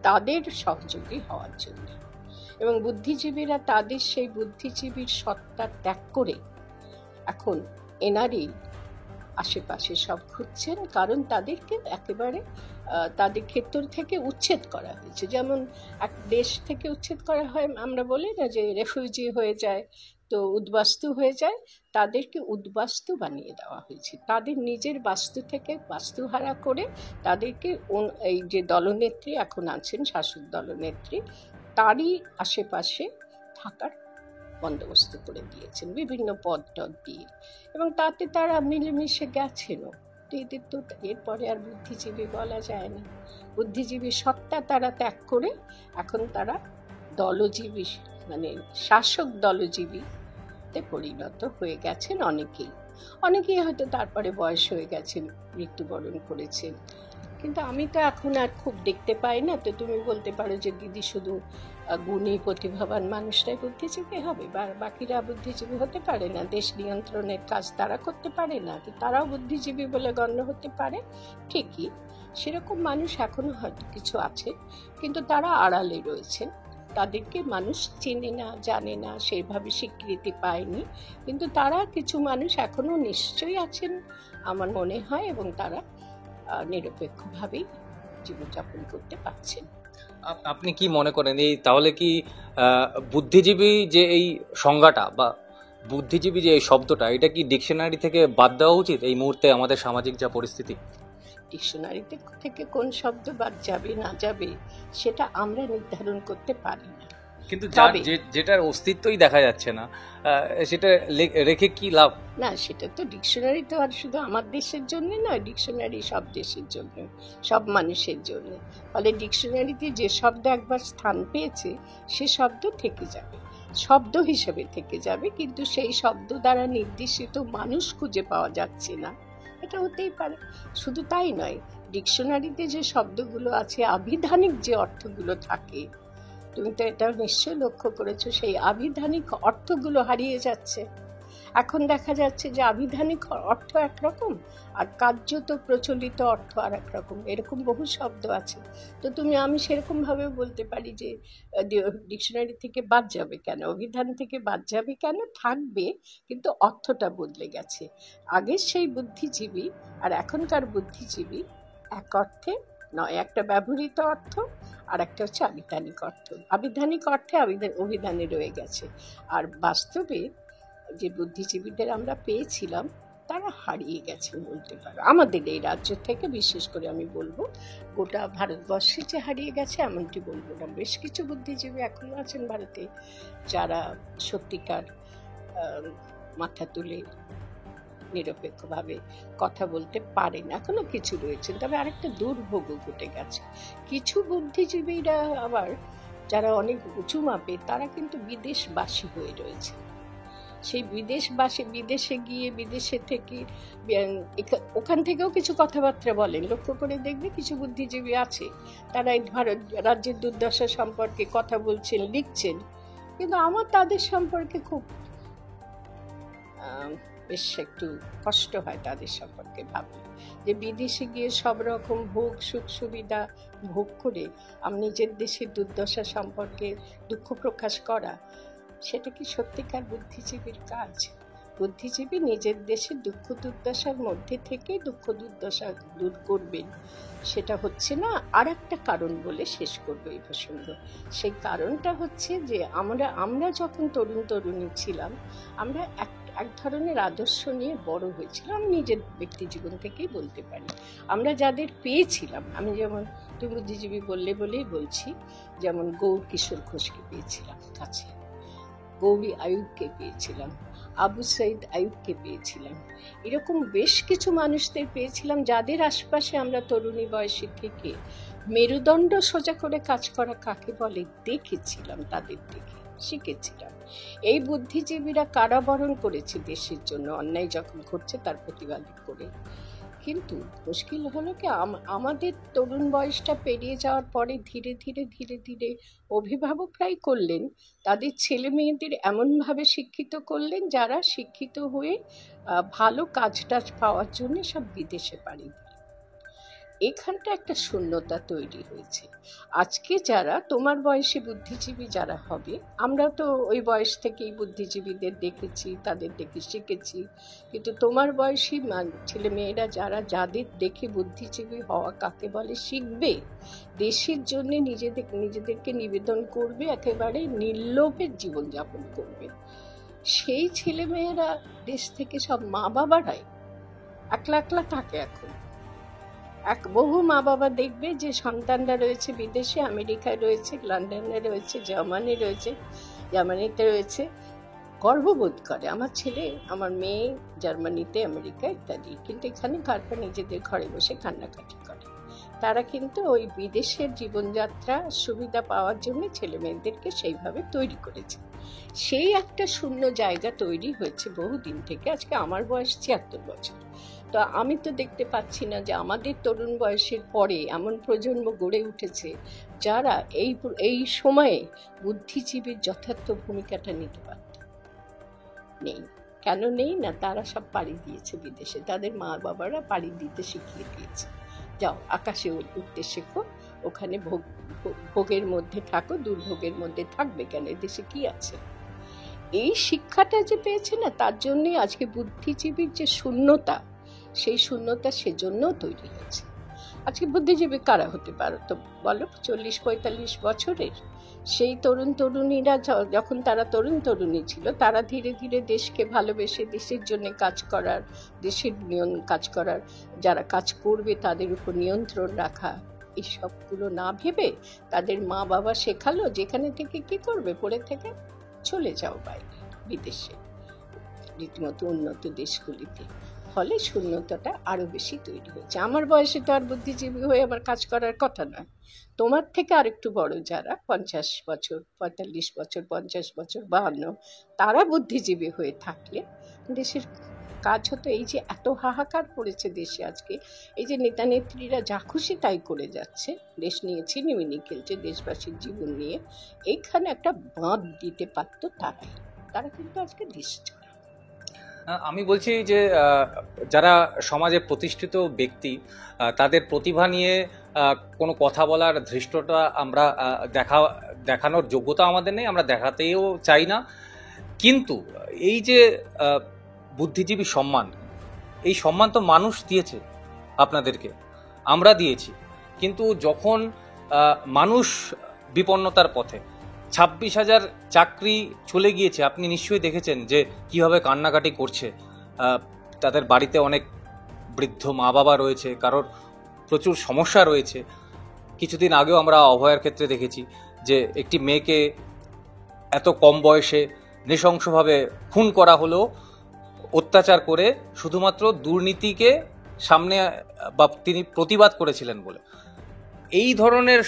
তাদের সহযোগী হওয়ার জন্য। এবং বুদ্ধিজীবীরা তাদের সেই বুদ্ধিজীবীর সত্তা ত্যাগ করে এখন এনারই আশেপাশে সব ঘুরছেন। কারণ তাদেরকে একেবারে তাদের ক্ষেত্র থেকে উচ্ছেদ করা হয়েছে। যেমন এক দেশ থেকে উচ্ছেদ করা হয়, আমরা বলি না যে রেফিউজি হয়ে যায়, তো উদ্বাস্তু হয়ে যায়, তাদেরকে উদ্বাস্তু বানিয়ে দেওয়া হয়েছে। তাদের নিজের বাস্তু থেকে বাস্তুহারা করে তাদেরকে এই যে দলনেত্রী এখন আছেন, শাসক দলনেত্রী, তারই আশেপাশে থাকার বন্দোবস্ত করে দিয়েছেন বিভিন্ন পদ দিয়ে, এবং তাতে তারা মিলেমিশে গেছেনও। এদের তো এরপরে আর বুদ্ধিজীবী বলা যায় না। বুদ্ধিজীবী সত্তা তারা ত্যাগ করে এখন তারা দলজীবী, মানে শাসক দলজীবীতে পরিণত হয়ে গেছেন অনেকেই হয়তো তারপরে বয়স হয়ে গেছেন, মৃত্যুবরণ করেছেন। কিন্তু আমি তো এখন আর খুব দেখতে পাই না। তো তুমি বলতে পারো যে দিদি শুধু গুণী প্রতিভাবান মানুষরাই বুদ্ধিজীবী হবে, বা বাকিরা বুদ্ধিজীবী হতে পারে না, দেশ নিয়ন্ত্রণের কাজ তারা করতে পারে না, তো তারাও বুদ্ধিজীবী বলে গণ্য হতে পারে। ঠিকই, সেরকম মানুষ এখনো হয়তো কিছু আছে, কিন্তু তারা আড়ালে রয়েছেন, তাদেরকে মানুষ চেনে না, জানে না, সেইভাবে স্বীকৃতি পায়নি। কিন্তু তারা কিছু মানুষ এখনো নিশ্চয়ই আছেন আমার মনে হয়, এবং তারা নিরপেক্ষভাবেই জীবনযাপন করতে পারছেন। আপনি কি মনে করেন এই তাহলে কি বুদ্ধিজীবী যে এই সংজ্ঞাটা বা বুদ্ধিজীবী যে এই শব্দটা, এটা কি ডিকশনারি থেকে বাদ দেওয়া উচিত এই মুহূর্তে আমাদের সামাজিক যা পরিস্থিতি? ডিকশনারি থেকে কোন শব্দ বাদ যাবে না যাবে সেটা আমরা নির্ধারণ করতে পারি না, কিন্তু যেটার অস্তিত্বই দেখা যাচ্ছে না, সেটা রেখে কি লাভ? না, সেটা তো ডিকশনারি তো আর শুধু আমার দেশের জন্য নয়, ডিকশনারি সব দেশের জন্য, সব মানুষের জন্য। ফলে ডিকশনারিতে যে শব্দ একবার স্থান পেয়েছে সে শব্দ থেকে যাবে, শব্দ হিসেবে থেকে যাবে, কিন্তু সেই শব্দ দ্বারা নির্দেশিত মানুষ খুঁজে পাওয়া যাচ্ছে না, এটা হতেই পারে। শুধু তাই নয়, ডিকশনারিতে যে শব্দগুলো আছে, আবিধানিক যে অর্থগুলো থাকে, তুমি তো এটা নিশ্চয়ই লক্ষ্য করেছো, সেই আবিধানিক অর্থগুলো হারিয়ে যাচ্ছে। এখন দেখা যাচ্ছে যে আবিধানিক অর্থ একরকম আর কার্যত প্রচলিত অর্থ আর একরকম, এরকম বহু শব্দ আছে। তো আমি সেরকম ভাবে বলতে পারি যে ডিকশনারি থেকে বাদ যাবে কেন, অভিধান থেকে বাদ যাবে কেন, থাকবে, কিন্তু অর্থটা বদলে গেছে। আগের সেই বুদ্ধিজীবী আর এখনকার বুদ্ধিজীবী এক অর্থে নয়, একটা ব্যবহৃত অর্থ আর একটা হচ্ছে আবিধানিক অর্থ। আবিধানিক অর্থে অভিধানে রয়ে গেছে, আর বাস্তবে যে বুদ্ধিজীবীদের আমরা পেয়েছিলাম তারা হারিয়ে গেছেন বলতে পারো। আমাদের এই রাজ্য থেকে বিশেষ করে আমি বলবো, গোটা ভারতবর্ষে যে হারিয়ে গেছে এমনটি বলবো না। বেশ কিছু বুদ্ধিজীবী এখনো আছেন ভারতে যারা সত্যিকার মাথা তুলে নিরপেক্ষভাবে কথা বলতে পারেন, এখনো কিছু রয়েছেন। তবে আরেকটা দুর্ভোগ ঘটে গেছে, কিছু বুদ্ধিজীবীরা আবার যারা অনেক উঁচু মাপে তারা কিন্তু বিদেশবাসী হয়ে রয়েছে। সেই বিদেশে গিয়ে বিদেশে থেকে ওখান থেকেও কিছু কথাবার্তা বলেন। লক্ষ্য করে দেখবে কিছু বুদ্ধিজীবী আছে তারা এই ভারত রাজ্যের দুর্দশা সম্পর্কে কথা বলছেন, লিখছেন, কিন্তু আমার তাদের সম্পর্কে খুব বেশ একটু কষ্ট হয় তাদের সম্পর্কে ভাবলে, যে বিদেশে গিয়ে সব রকম ভোগ সুখ সুবিধা ভোগ করে আমি নিজের দেশের দুর্দশা সম্পর্কে দুঃখ প্রকাশ করা, সেটা কি সত্যিকার বুদ্ধিজীবীর কাজ? বুদ্ধিজীবী নিজের দেশের দুঃখ দুর্দশার মধ্যে থেকে দুঃখ দুর্দশা দূর করবেন, সেটা হচ্ছে না। আর একটা কারণ বলে শেষ করবো এই প্রসঙ্গ। সেই কারণটা হচ্ছে যে আমরা যখন তরুণী ছিলাম, আমরা এক ধরনের আদর্শ নিয়ে বড় হয়েছিলাম। নিজের ব্যক্তি জীবন থেকেই বলতে পারি, আমরা যাদের পেয়েছিলাম, আমি যেমন তুমি বুদ্ধিজীবী বলেই বলছি, যেমন গৌর কিশোর ঘোষকে পেয়েছিলাম কাছে, গৌরী আয়ুবকে পেয়েছিলাম, আবু সঈদ আয়ুবকে পেয়েছিলাম, এরকম বেশ কিছু মানুষদের পেয়েছিলাম যাদের আশপাশে আমরা তরুণী বয়সী থেকে মেরুদণ্ড সোজা করে কাজ করা কাকে বলে দেখেছিলাম, তাদের দেখে শিখেছিলাম। এই বুদ্ধিজীবীরা কারাবরণ করেছে দেশের জন্য, অন্যায় যখন ঘটছে তার প্রতিবাদ করে। কিন্তু মুশকিল হলো কি, আমাদের তরুণ বয়সটা পেরিয়ে যাওয়ার পরে ধীরে ধীরে অভিভাবকরাই করলেন তাদের ছেলে মেয়েদের এমনভাবে শিক্ষিত করলেন যারা শিক্ষিত হয়ে ভালো কাজ পাওয়ার জন্য সব বিদেশে পাড়ি দিলেন। এখানটা একটা শূন্যতা তৈরি হয়েছে। আজকে যারা তোমার বয়সী বুদ্ধিজীবী যারা হবে, আমরা তো ওই বয়স থেকেই বুদ্ধিজীবীদের দেখেছি, তাদের দেখে শিখেছি, কিন্তু তোমার বয়সী ছেলে মেয়েরা যাদের দেখে বুদ্ধিজীবী হওয়া কাকে বলে শিখবে, দেশের জন্য নিজেদেরকে নিবেদন করবে, একেবারে নির্লোভের জীবনযাপন করবে, সেই ছেলে মেয়েরা দেশ থেকে সব মা বাবারাই একলা থাকে। এখন বহু মা বাবা দেখবে যে সন্তানরা রয়েছে বিদেশে, আমেরিকায় রয়েছে, লন্ডনে রয়েছে, জার্মানিতে রয়েছে, গর্ববোধ করে। আমার ছেলে, আমার মেয়ে জার্মানিতে, আমেরিকা ইত্যাদি, কিন্তু এখানে ঘরটা নিজেদের ঘরে বসে কান্নাকাটি করে। তারা কিন্তু ওই বিদেশের জীবনযাত্রা সুবিধা পাওয়ার জন্য ছেলে মেয়েদেরকে সেইভাবে তৈরি করেছে। সেই একটা শূন্য জায়গা তৈরি হয়েছে বহুদিন থেকে। আজকে আমার বয়স ৭৬ বছর। তো আমি তো দেখতে পাচ্ছি না যে আমাদের তরুণ বয়সের পরে এমন প্রজন্ম গড়ে উঠেছে যারা এই সময়ে বুদ্ধিজীবীর যথার্থ ভূমিকাটা নিতে পারত। নেই। কেন নেই না? তারা সব পাড়ি দিয়েছে বিদেশে, তাদের মা বাবারা পাড়ি দিতে শিখিয়ে দিয়েছে। যাও আকাশে উঠতে শেখো, ওখানে ভোগের মধ্যে থাকো, দুর্ভোগের মধ্যে থাকবে কেন, এদেশে কি আছে? এই শিক্ষাটা যে পেয়েছে না, তার জন্যই আজকে বুদ্ধিজীবীর যে শূন্যতা, সেই শূন্যতা সেজন্যও তৈরি হয়েছে। আজকে বুদ্ধিজীবী কারা হতে পারো তো বলো? 40-45 বছরের সেই তরুণ তরুণীরা, যখন তারা তরুণ তরুণী ছিল, তারা ধীরে ধীরে দেশকে ভালোবেসে দেশের জন্য কাজ করার, দেশের কাজ করার, যারা কাজ করবে তাদের উপর নিয়ন্ত্রণ রাখা, এই সবগুলো না ভেবে তাদের মা বাবা শেখালো যেখানে থেকে কি করবে, পড়ে থেকে চলে যাও বাইরে, বিদেশে, রীতিমতো উন্নত দেশগুলিতে। ফলে শূন্যতাটা আরো বেশি তৈরি হয়েছে। আমার বয়সে তো আর বুদ্ধিজীবী হয়ে আমার কাজ করার কথা নয়। তোমার থেকে আরেকটু বড় যারা 50 বছর, 45 বছর, 50 বছর, 52, তারা বুদ্ধিজীবী হয়ে থাকলে দেশের কাজ হতো। এই যে এত হাহাকার পড়েছে দেশে আজকে, এই যে নেতা নেত্রীরা যা খুশি তাই করে যাচ্ছে, দেশ নিয়ে ছিনিমিনি খেলছে, দেশবাসীর জীবন নিয়ে, এইখানে একটা বাঁধ দিতে পারত তারাই। তারা কিন্তু আজকে দেশ চলে। আমি বলছি যে যারা সমাজে প্রতিষ্ঠিত ব্যক্তি, তাদের প্রতিভা নিয়ে কোনো কথা বলার ধৃষ্টতা আমরা দেখানোর যোগ্যতা আমাদের নেই, আমরা দেখাতেও চাই না। কিন্তু এই যে বুদ্ধিজীবী সম্মান, এই সম্মান তো মানুষ দিয়েছে আপনাদেরকে, আমরা দিয়েছি। কিন্তু যখন মানুষ বিপন্নতার পথে, 26,000 চাকরি চলে গিয়েছে, আপনি নিশ্চয়ই দেখেছেন যে কিভাবে কান্নাকাটি করছে। তাদের বাড়িতে অনেক বৃদ্ধ মা বাবা রয়েছে, কারোর প্রচুর সমস্যা রয়েছে। কিছুদিন আগেও আমরা অভয়ার ক্ষেত্রে দেখেছি যে একটি মেয়েকে এত কম বয়সে নৃশংসভাবে খুন করা হলো, অত্যাচার করে, শুধুমাত্র দুর্নীতিকে সামনে বা তিনি প্রতিবাদ করেছিলেন বলে। এই ধরনের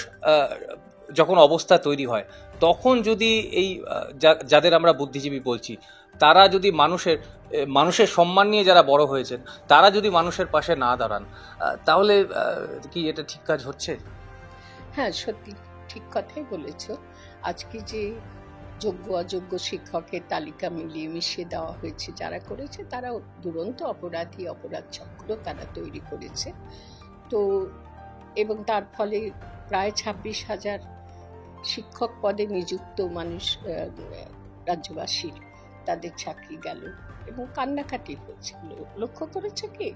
যখন অবস্থা তৈরি হয়, তখন যদি এই যাদের আমরা বুদ্ধিজীবী বলছি, তারা যদি মানুষের সম্মান নিয়ে যারা বড় হয়েছেন, তারা যদি মানুষের পাশে না দাঁড়ান, তাহলে কি এটা ঠিক কাজ হচ্ছে? হ্যাঁ, সত্যি ঠিক কথাই বলেছ। আজকে যে যোগ্য অযোগ্য শিক্ষকের তালিকা মিলিয়ে মিশিয়ে দেওয়া হয়েছে, যারা করেছে তারা দুরন্ত অপরাধী, অপরাধ চক্র তারা তৈরি করেছে। তো এবং তার ফলে প্রায় 26,000 শিক্ষক পদে নিযুক্ত মানুষ, রাজ্যবাসীর, তাদের চাকরি গেল এবং কান্নাকাটি হচ্ছিল। লক্ষ্য করেছে কি,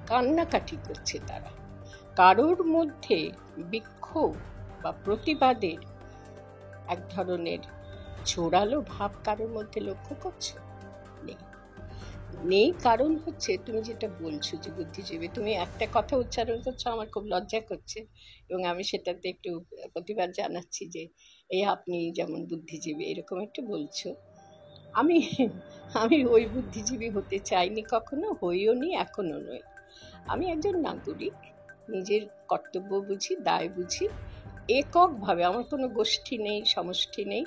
কান্নাকাটি করছে তারা। কারোর মধ্যে বিক্ষোভ বা প্রতিবাদের এক ধরনের জোরালো ভাব কারোর মধ্যে লক্ষ্য করছো? নেই। কারণ হচ্ছে, তুমি যেটা বলছো যে বুদ্ধিজীবী, তুমি একটা কথা উচ্চারণ করছো, আমার খুব লজ্জা করছে এবং আমি সেটাতে একটু প্রতিবাদ জানাচ্ছি যে এই আপনি যেমন বুদ্ধিজীবী এরকম একটু বলছো। আমি ওই বুদ্ধিজীবী হতে চাইনি, কখনো হইও নি, এখনো নই। আমি একজন নাগরিক, নিজের কর্তব্য বুঝি, দায় বুঝি, এককভাবে, আমার কোনো গোষ্ঠী নেই, সমষ্টি নেই।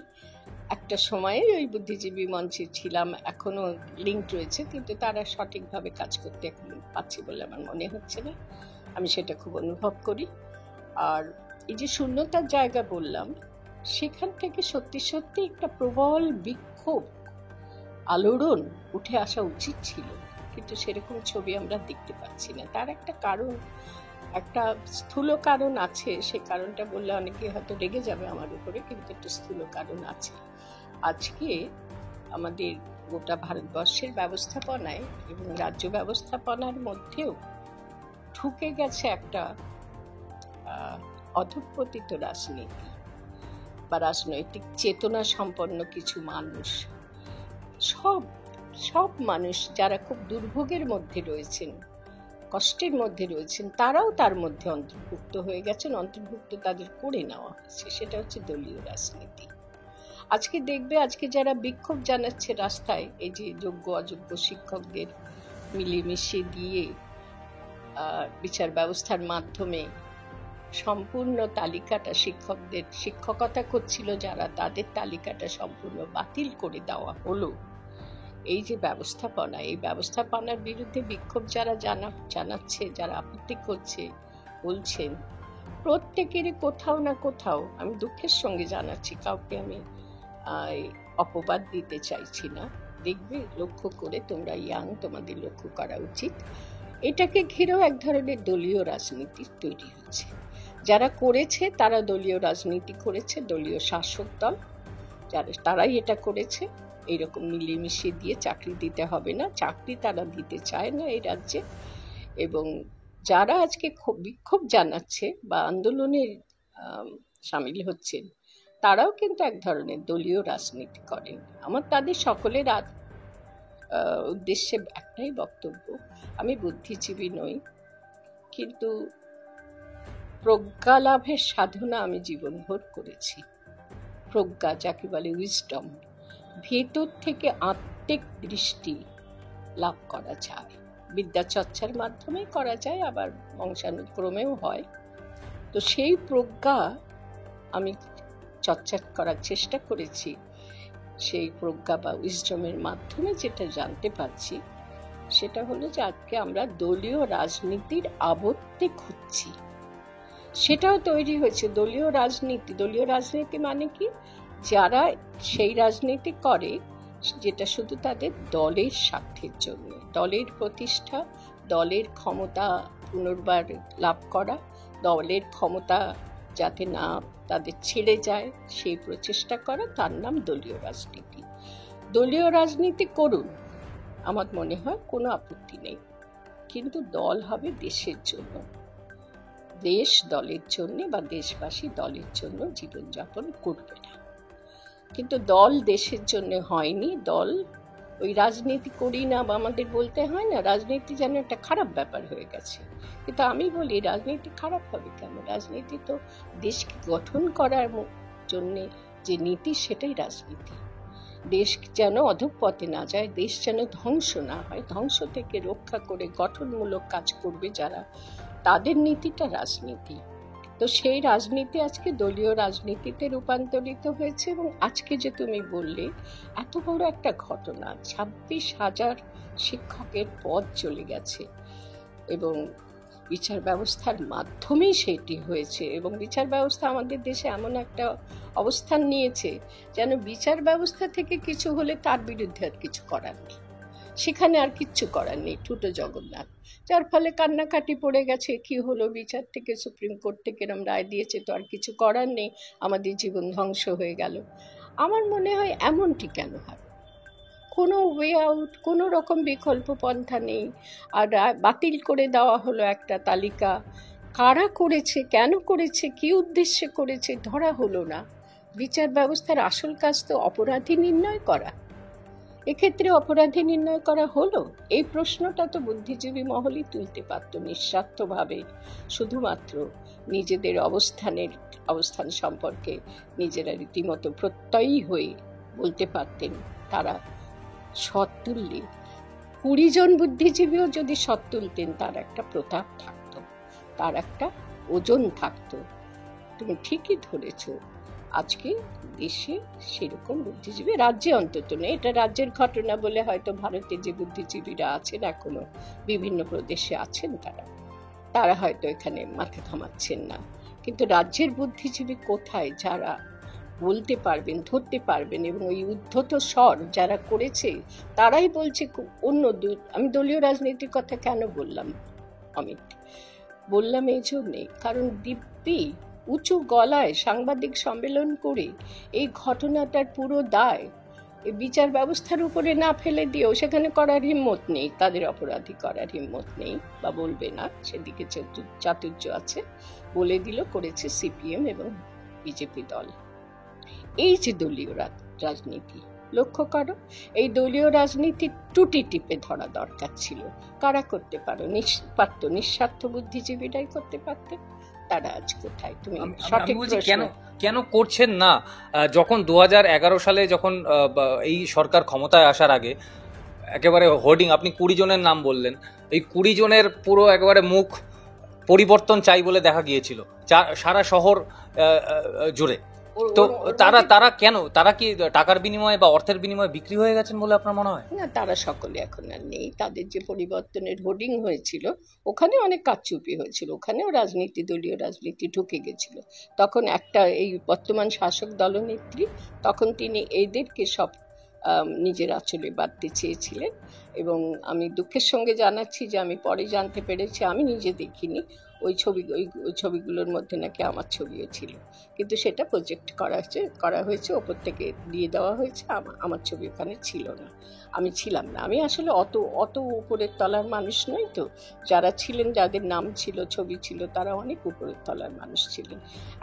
একটা সময়ে ওই বুদ্ধিজীবী মঞ্চে ছিলাম, এখনো লিঙ্ক রয়েছে, কিন্তু তারা সঠিকভাবে কাজ করতে এখন পাচ্ছি বলে আমার মনে হচ্ছে না। আমি সেটা খুব অনুভব করি। আর এই যে শূন্যতার জায়গা বললাম, সেখান থেকে সত্যি সত্যি একটা প্রবল বিক্ষোভ, আলোড়ন উঠে আসা উচিত ছিল, কিন্তু সেরকম ছবি আমরা দেখতে পাচ্ছি না। তার একটা কারণ, একটা স্থূল কারণ আছে। সে কারণটা বললে অনেকে হয়তো রেগে যাবে আমার উপরে, কিন্তু একটা স্থূল কারণ আছে। আজকে আমাদের গোটা ভারতবর্ষের ব্যবস্থাপনায় এবং রাজ্য ব্যবস্থাপনার মধ্যেও ঢুকে গেছে একটা অধঃপতিত রাজনীতি বা রাজনৈতিক চেতনা সম্পন্ন কিছু মানুষ। সব মানুষ যারা খুব দুর্ভোগের মধ্যে রয়েছেন, কষ্টের মধ্যে রয়েছেন, তারাও তার মধ্যে অন্তর্ভুক্ত হয়ে গেছেন, অন্তর্ভুক্ত তাদের করে নেওয়া হয়েছে। সেটা হচ্ছে দলীয় রাজনীতি। আজকে দেখবে, আজকে যারা বিক্ষোভ জানাচ্ছে রাস্তায়, এই যে যোগ্য অযোগ্য শিক্ষকদের মিলেমিশে দিয়ে বিচার ব্যবস্থার মাধ্যমে সম্পূর্ণ তালিকাটা, শিক্ষকদের শিক্ষকতা করছিল যারা, তাদের তালিকাটা সম্পূর্ণ বাতিল করে দেওয়া হলো। এই যে ব্যবস্থাপনা, এই ব্যবস্থাপনার বিরুদ্ধে বিক্ষোভ যারা জানাচ্ছে, যারা আপত্তি করছে, বলছেন, প্রত্যেকেরই কোথাও না কোথাও, আমি দুঃখের সঙ্গে জানাচ্ছি, কাউকে আমি অপবাদ দিতে চাইছি না, দেখবে লক্ষ্য করে, তোমরা ইয়াং, তোমাদের লক্ষ্য করা উচিত, এটাকে ঘিরেও এক ধরনের দলীয় রাজনীতি তৈরি হচ্ছে। যারা করেছে তারা দলীয় রাজনীতি করেছে, দলীয় শাসক দল তারাই এটা করেছে। এইরকম মিলেমিশে দিয়ে চাকরি দিতে হবে না, চাকরি তারা দিতে চায় না এই রাজ্যে। এবং যারা আজকে বিক্ষোভ জানাচ্ছে বা আন্দোলনে সামিল হচ্ছেন, তারাও কিন্তু এক ধরনের দলীয় রাজনীতি করেন। আমার তাদের সকলের উদ্দেশ্যে একটাই বক্তব্য, আমি বুদ্ধিজীবী নই, কিন্তু প্রজ্ঞা লাভের সাধনা আমি জীবনভর করেছি। প্রজ্ঞা যাকে বলে উইজডম, ভেতর থেকে আত্মিক দৃষ্টি লাভ করা যায়, বিদ্যাচর্চার মাধ্যমে করা যায়, আবার বংশানুক্রমেও হয়। তো সেই প্রজ্ঞা আমি চর্চা করার চেষ্টা করেছি। সেই প্রজ্ঞা বা উইজডমের মাধ্যমে যেটা জানতে পারছি, সেটা হলো যে আজকে আমরা দলীয় রাজনীতির আবর্তে খুঁজছি। সেটাও তৈরি হয়েছে দলীয় রাজনীতি। দলীয় রাজনীতি মানে কি? যারা সেই রাজনীতি করে যেটা শুধু তাদের দলের স্বার্থের জন্য, দলের প্রতিষ্ঠা, দলের ক্ষমতা পুনর্বার লাভ করা, দলের ক্ষমতা যাতে না তাদের ছেড়ে যায় সেই প্রচেষ্টা করা, তার নাম দলীয় রাজনীতি। দলীয় রাজনীতি করুন, আমার মনে হয় কোনো আপত্তি নেই, কিন্তু দল হবে দেশের জন্য, দেশ দলের জন্য বা দেশবাসী দলের জন্য জীবনযাপন করবে না। কিন্তু দল দেশের জন্য হয়নি, দল ওই রাজনীতি করি না, বা আমাদের বলতে হয় না রাজনীতি যেন একটা খারাপ ব্যাপার হয়ে গেছে। কিন্তু আমি বলি রাজনীতি খারাপ হবে কেন? রাজনীতি তো দেশকে গঠন করার জন্যে যে নীতি, সেটাই রাজনীতি। দেশ যেন অধঃপথে না যায়, দেশ যেন ধ্বংস না হয়, ধ্বংস থেকে রক্ষা করে গঠনমূলক কাজ করবে যারা, তাদের নীতিটা রাজনীতি। তো সেই রাজনীতি আজকে দলীয় রাজনীতিতে রূপান্তরিত হয়েছে। এবং আজকে যে তুমি বললে এত বড় একটা ঘটনা, 26,000 শিক্ষকের পদ চলে গেছে এবং বিচার ব্যবস্থার মাধ্যমেই সেটি হয়েছে। এবং বিচার ব্যবস্থা আমাদের দেশে এমন একটা অবস্থান নিয়েছে যেন বিচার ব্যবস্থা থেকে কিছু হলে তার বিরুদ্ধে আর কিছু করার নেই, সেখানে আর কিচ্ছু করার নেই, টুটো জগন্নাথ। যার ফলে কান্নাকাটি পড়ে গেছে, কি হলো, বিচার থেকে, সুপ্রিম কোর্ট থেকে এরম রায় দিয়েছে, তো আর কিছু করার নেই, আমাদের জীবন ধ্বংস হয়ে গেল। আমার মনে হয় এমনটি কেন হবে? কোনো ওয়ে আউট, কোনো রকম বিকল্প পন্থা নেই। আর বাতিল করে দেওয়া হলো একটা তালিকা, কারা করেছে, কেন করেছে, কী উদ্দেশ্যে করেছে ধরা হলো না। বিচার ব্যবস্থার আসল কাজ তো অপরাধী নির্ণয় করা, এক্ষেত্রে অপরাধী নির্ণয় করা হলো? এই প্রশ্নটা তো বুদ্ধিজীবী মহলই তুলতে পারত নিঃস্বার্থভাবে, শুধুমাত্র নিজেদের অবস্থান সম্পর্কে নিজেরা রীতিমতো প্রত্যয়ী হয়ে বলতে পারতেন। তারা শট তুললে, 20 জন বুদ্ধিজীবীও যদি শট তুলতেন, তার একটা প্রতাপ থাকতো, তার একটা ওজন থাকতো। তুমি ঠিকই ধরেছ, আজকে দেশে সেরকম বুদ্ধিজীবী, রাজ্যে অন্তত নেই। এটা রাজ্যের ঘটনা বলে হয়তো ভারতে যে বুদ্ধিজীবীরা আছেন, এখনো বিভিন্ন প্রদেশে আছেন, তারা হয়তো এখানে মাথা ঘামাচ্ছেন না। কিন্তু রাজ্যের বুদ্ধিজীবী কোথায়, যারা বলতে পারবেন, ধরতে পারবেন? এবং ওই উদ্ধত স্বর যারা করেছে, তারাই বলছে অন্য আমি দলীয় রাজনীতির কথা কেন বললাম অমিত? বললাম এই জন্যে, কারণ দিব্যি উঁচু গলায় সাংবাদিক সম্মেলন করে এই ঘটনাটার পুরো দায় এই বিচার ব্যবস্থার উপরে না ফেলে দিয়েও সেখানে করার হিম্মত নেই, তাদের অপরাধী করার হিম্মত নেই, বা বলবে না, সেদিকে চাতুর্য আছে, বলে দিল করেছে সিপিএম এবং বিজেপি দল। এই যে দলীয় রাজনীতি, লক্ষ্য করো, এই দলীয় রাজনীতির টুটি টিপে ধরা দরকার ছিল। কারা করতে পারত? নিঃস্বার্থ বুদ্ধিজীবীরাই করতে পারতেন। তারা আজ কোথায়? তুমি আমি সঠিক বলছি প্রশ্ন। কেন কেন করছেন না? যখন 2011 সালে যখন এই সরকার ক্ষমতায় আসার আগে একেবারে হোর্ডিং, আপনি 20 জনের নাম বললেন, এই 20 জনের পুরো একেবারে মুখ পরিবর্তন চাই বলে দেখা গিয়েছিল সারা শহর জুড়ে। তো তারা কেন, তারা কি টাকার বিনিময়ে বা অর্থের বিনিময়ে বিক্রি হয়ে গেছেন বলে আপনার মনে হয়? না, তারা সকলে এখন আর নেই। তাদের যে পরিবর্তনের হোর্ডিং হয়েছিল ওখানে অনেক কারচুপি হয়েছিল, ওখানেও রাজনীতি, দলীয় রাজনীতি ঢুকে গেছিল। তখন একটা এই বর্তমান শাসক দলনেত্রী, তখন তিনি এদেরকে সব নিজের আঁচলে বাঁধতে চেয়েছিলেন। এবং আমি দুঃখের সঙ্গে জানাচ্ছি যে আমি পরে জানতে পেরেছি, আমি নিজে দেখিনি, ওই ছবিগুলোর মধ্যে নাকি আমার ছবিও ছিল, কিন্তু সেটা প্রজেক্ট করা হয়েছে, ওপর থেকে দিয়ে দেওয়া হয়েছে। আমার ছবি ওখানে ছিল না, আমি ছিলাম না। আমি আসলে অত উপরের তলার মানুষ নই। তো যারা ছিলেন, যাদের নাম ছিল, ছবি ছিল, তারা অনেক উপরের তলার মানুষ ছিলেন।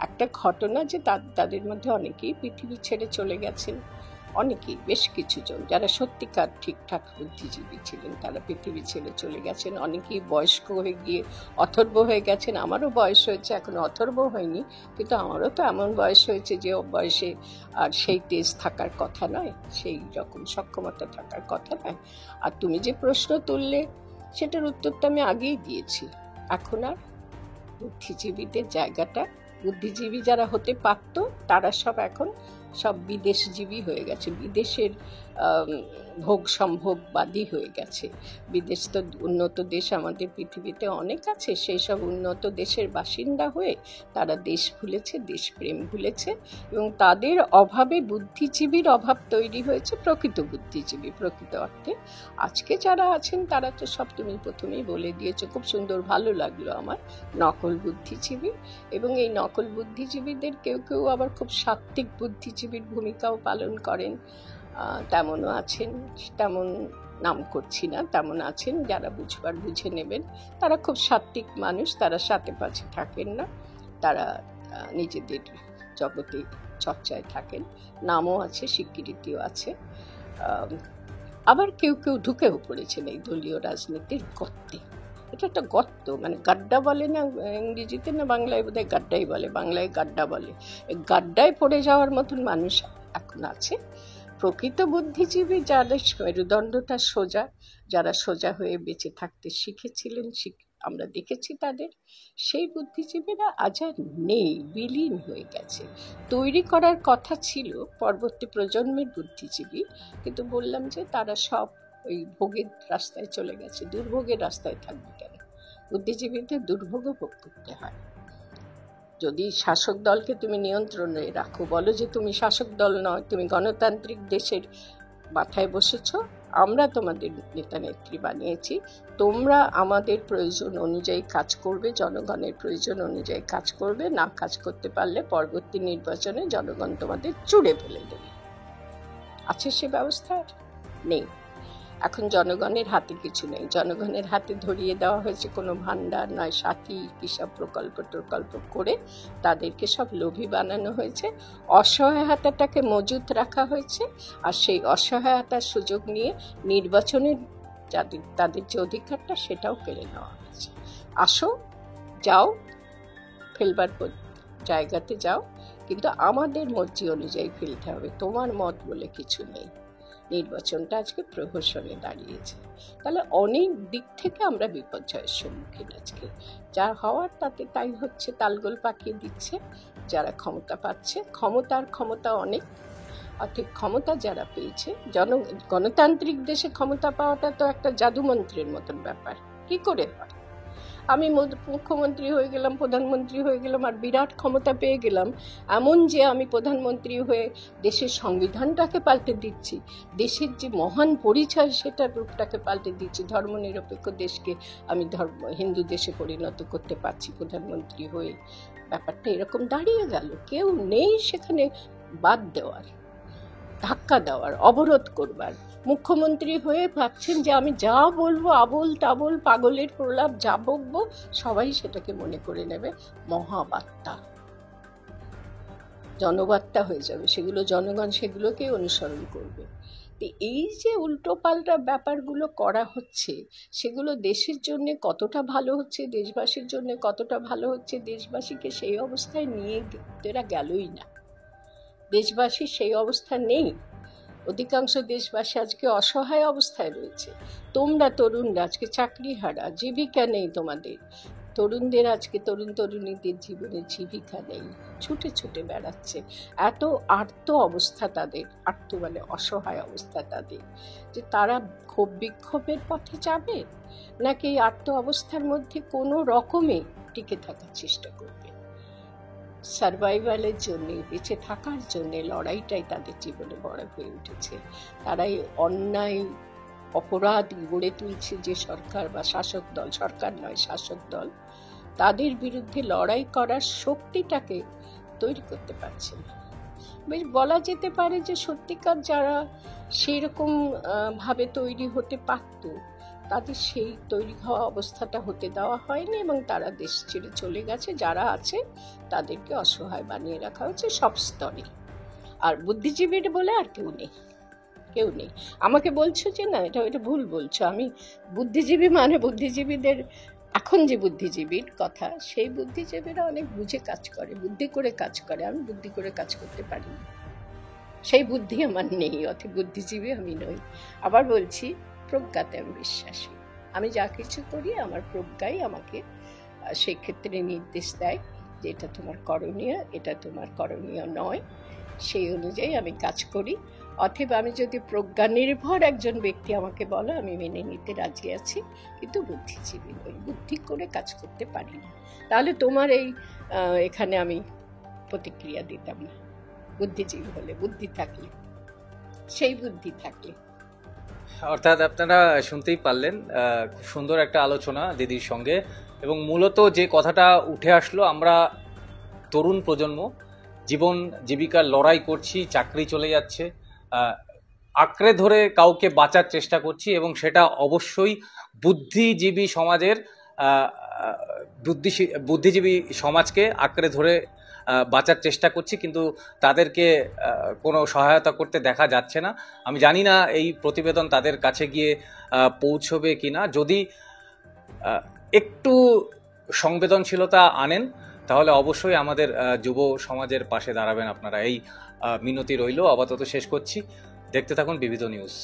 একটা ঘটনা যে তাদের মধ্যে অনেকেই পৃথিবী ছেড়ে চলে গেছেন, অনেকেই, বেশ কিছু জন যারা সত্যিকার ঠিকঠাক বুদ্ধিজীবী ছিলেন তারা পৃথিবী ছেড়ে চলে গেছেন। অনেকেই বয়স্ক হয়ে গিয়ে অথর্ব হয়ে গেছেন। আমারও বয়স হয়েছে, এখনো অথর্ব হয়নি, কিন্তু আমারও তো এমন বয়স হয়েছে যে বয়সে আর সেই তেজ থাকার কথা নয়, সেই রকম সক্ষমতা থাকার কথা নয়। আর তুমি যে প্রশ্ন তুললে সেটার উত্তর তো আমি আগেই দিয়েছি। এখন আর বুদ্ধিজীবীদের জায়গাটা, বুদ্ধিজীবী যারা হতে পারত তারা সব এখন সব বিদেশজীবী হয়ে গেছে, বিদেশের ভোগ সম্ভোগবাদী হয়ে গেছে। বিদেশ তো উন্নত দেশ আমাদের পৃথিবীতে অনেক আছে, সেই সব উন্নত দেশের বাসিন্দা হয়ে তারা দেশ ভুলেছে, দেশপ্রেম ভুলেছে, এবং তাদের অভাবে বুদ্ধিজীবীর অভাব তৈরি হয়েছে। প্রকৃত বুদ্ধিজীবী, প্রকৃত অর্থে আজকে যারা আছেন তারা তো সব তুমি প্রথমেই বলে দিয়েছো, খুব সুন্দর, ভালো লাগলো আমার, নকল বুদ্ধিজীবী। এবং এই নকল বুদ্ধিজীবীদের কেউ কেউ আবার খুব সাত্ত্বিক বুদ্ধিজীবীর ভূমিকাও পালন করেন, তেমনও আছেন, তেমন নাম করছি না, তেমন আছেন যারা বুঝবার বুঝে নেবেন। তারা খুব সাত্ত্বিক মানুষ, তারা সাথে পাশে থাকেন না, তারা নিজেদের জগতে চর্চায় থাকেন, নামও আছে, স্বীকৃতিও আছে। আবার কেউ কেউ ঢুকেও পড়েছেন এই দলীয় রাজনীতির গর্তে। এটা একটা গর্ত, মানে গাড্ডা বলে না ইংরেজিতে, না বাংলায় বোধহয় গাড্ডাই বলে, বাংলায় গাড্ডা বলে। এই গাড্ডায় পড়ে যাওয়ার মতন মানুষ এখন আছে। প্রকৃত বুদ্ধিজীবী যাদের মেরুদণ্ডটা সোজা, যারা সোজা হয়ে বেঁচে থাকতে শিখেছিলেন, আমরা দেখেছি তাদের, সেই বুদ্ধিজীবীরা আজ আর নেই, বিলীন হয়ে গেছে। তৈরি করার কথা ছিল পরবর্তী প্রজন্মের বুদ্ধিজীবী, কিন্তু বললাম যে তারা সব ওই ভোগের রাস্তায় চলে গেছে। দুর্ভোগের রাস্তায় থাকবে কেন? বুদ্ধিজীবীদের দুর্ভোগও ভোগ করতে হয়। যদি শাসক দলকে তুমি নিয়ন্ত্রণে রাখো, বলো যে তুমি শাসক দল নয়, তুমি গণতান্ত্রিক দেশের মাথায় বসেছ, আমরা তোমাদের নেতা নেত্রী বানিয়েছি, তোমরা আমাদের প্রয়োজন অনুযায়ী কাজ করবে, জনগণের প্রয়োজন অনুযায়ী কাজ করবে, না কাজ করতে পারলে পরবর্তী নির্বাচনে জনগণ তোমাদের চুড়ে ফেলে দেবে। আছে সে ব্যবস্থা? নেই। এখন জনগণের হাতে কিছু নেই, জনগণের হাতে ধরিয়ে দেওয়া হয়েছে কোনো ভান্ডার নয়, সাথী কী সব প্রকল্প করে তাদেরকে সব লোভী বানানো হয়েছে, অসহায়তাটাকে মজুত রাখা হয়েছে, আর সেই অসহায়তার সুযোগ নিয়ে নির্বাচনের তাদের যে অধিকারটা সেটাও কেড়ে নেওয়া হয়েছে। আসো, যাও, ফেলবার জায়গাতে যাও, কিন্তু আমাদের মর্জি অনুযায়ী ফেলতে হবে, তোমার মত বলে কিছু নেই। নির্বাচনটা আজকে প্রহসনে দাঁড়িয়েছে। তাহলে অনেক দিক থেকে আমরা বিপর্যয়ের সম্মুখীন। আজকে যা হওয়ার তাতে তাই হচ্ছে, তালগোল পাকিয়ে দিচ্ছে যারা ক্ষমতা পাচ্ছে। ক্ষমতা অনেক, অর্থাৎ ক্ষমতা যারা পেয়েছে, গণতান্ত্রিক দেশে ক্ষমতা পাওয়াটা তো একটা জাদুমন্ত্রের মতন ব্যাপার। কি করে হয়? আমি মুখ্যমন্ত্রী হয়ে গেলাম, প্রধানমন্ত্রী হয়ে গেলাম, আর বিরাট ক্ষমতা পেয়ে গেলাম, এমন যে আমি প্রধানমন্ত্রী হয়ে দেশের সংবিধানটাকে পাল্টে দিচ্ছি, দেশের যে মহান পরিচয় সেটার রূপটাকে পাল্টে দিচ্ছি, ধর্মনিরপেক্ষ দেশকে আমি হিন্দু দেশে পরিণত করতে পারছি প্রধানমন্ত্রী হয়ে। ব্যাপারটা এরকম দাঁড়িয়ে গেল, কেউ নেই সেখানে বাদ দেওয়ার, ধাক্কা দেওয়ার, অবরোধ করবার। মুখ্যমন্ত্রী হয়ে ভাবছেন যে আমি যা বলবো, আবোল তাবোল পাগলের প্রলাপ যা বকবো, সবাই সেটাকে মনে করে নেবে মহাবার্তা, জনবার্তা হয়ে যাবে, সেগুলো জনগণ সেগুলোকেই অনুসরণ করবে। তো এই যে উল্টোপাল্টা ব্যাপারগুলো করা হচ্ছে, সেগুলো দেশের জন্য কতটা ভালো হচ্ছে, দেশবাসীর জন্য কতটা ভালো হচ্ছে, দেশবাসীকে সেই অবস্থায় নিয়ে এরা গেলই না। দেশবাসী সেই অবস্থা নেই। অধিকাংশ দেশবাসী আজকে অসহায় অবস্থায় রয়েছে। তোমরা তরুণরা আজকে চাকরিহারা, জীবিকা নেই তোমাদের। তরুণদের আজকে, তরুণ তরুণীদের জীবনে জীবিকা নেই, ছুটে ছুটে বেড়াচ্ছে। এত আর্ত অবস্থা তাদের, আর্ত মানে অসহায় অবস্থা তাদের, যে তারা ক্ষোভ বিক্ষোভের পথে যাবে, নাকি এই আর্ত অবস্থার মধ্যে কোনো রকমে টিকে থাকার চেষ্টা করবে। সার্ভাইভালের জন্যে, বেঁচে থাকার জন্যে লড়াইটাই তাদের জীবনে বড় হয়ে উঠেছে। তারাই অন্যায় অপরাধ গড়ে তুলছে যে সরকার বা শাসক দল, সরকার নয় শাসক দল, তাদের বিরুদ্ধে লড়াই করার শক্তিটাকে তৈরি করতে পারছে না। বেশ বলা যেতে পারে যে সত্যিকার যারা সেরকম ভাবে তৈরি হতে পারত, তাদের সেই তৈরি হওয়া অবস্থাটা হতে দেওয়া হয়নি এবং তারা দেশ ছেড়ে চলে গেছে। যারা আছে তাদেরকে অসহায় বানিয়ে রাখা হয়েছে সব স্তরে। আর বুদ্ধিজীবীর বলে আর কেউ নেই, কেউ নেই। আমাকে বলছো যে না, এটা ভুল বলছো। আমি বুদ্ধিজীবী মানে বুদ্ধিজীবীদের, এখন যে বুদ্ধিজীবীর কথা, সেই বুদ্ধিজীবীরা অনেক বুঝে কাজ করে, বুদ্ধি করে কাজ করে। আমি বুদ্ধি করে কাজ করতে পারি না, সেই বুদ্ধি আমার নেই, অতি বুদ্ধিজীবী আমি নই। আবার বলছি, প্রজ্ঞাতে আমি বিশ্বাসী। আমি যা কিছু করি আমার প্রজ্ঞাই আমাকে সেই ক্ষেত্রে নির্দেশ দেয় যে এটা তোমার করণীয়, এটা তোমার করণীয় নয়। সেই অনুযায়ী আমি কাজ করি। অথবা আমি যদি প্রজ্ঞা নির্ভর একজন ব্যক্তি আমাকে বলো, আমি মেনে নিতে রাজি আছি, কিন্তু বুদ্ধিজীবী নই, বুদ্ধি করে কাজ করতে পারি না। তাহলে তোমার এই এখানে আমি প্রতিক্রিয়া দিতাম না। বুদ্ধিজীবী হলে, বুদ্ধি থাকলে, সেই বুদ্ধি থাকলে। অর্থাৎ আপনারা শুনতেই পারলেন, খুব সুন্দর একটা আলোচনা দিদির সঙ্গে। এবং মূলত যে কথাটা উঠে আসলো, আমরা তরুণ প্রজন্ম জীবন জীবিকার লড়াই করছি, চাকরি চলে যাচ্ছে, আঁকড়ে ধরে কাউকে বাঁচার চেষ্টা করছি, এবং সেটা অবশ্যই বুদ্ধিজীবী সমাজের বুদ্ধিজীবী সমাজকে আঁকড়ে ধরে বাঁচার চেষ্টা করছি, কিন্তু তাদেরকে কোনো সহায়তা করতে দেখা যাচ্ছে না। আমি জানি না এই প্রতিবেদন তাদের কাছে গিয়ে পৌঁছবে কি না। যদি একটু সংবেদনশীলতা আনেন, তাহলে অবশ্যই আমাদের যুব সমাজের পাশে দাঁড়াবেন আপনারা। এই মিনতি রইল। আপাতত শেষ করছি। দেখতে থাকুন বিবিধ নিউজ।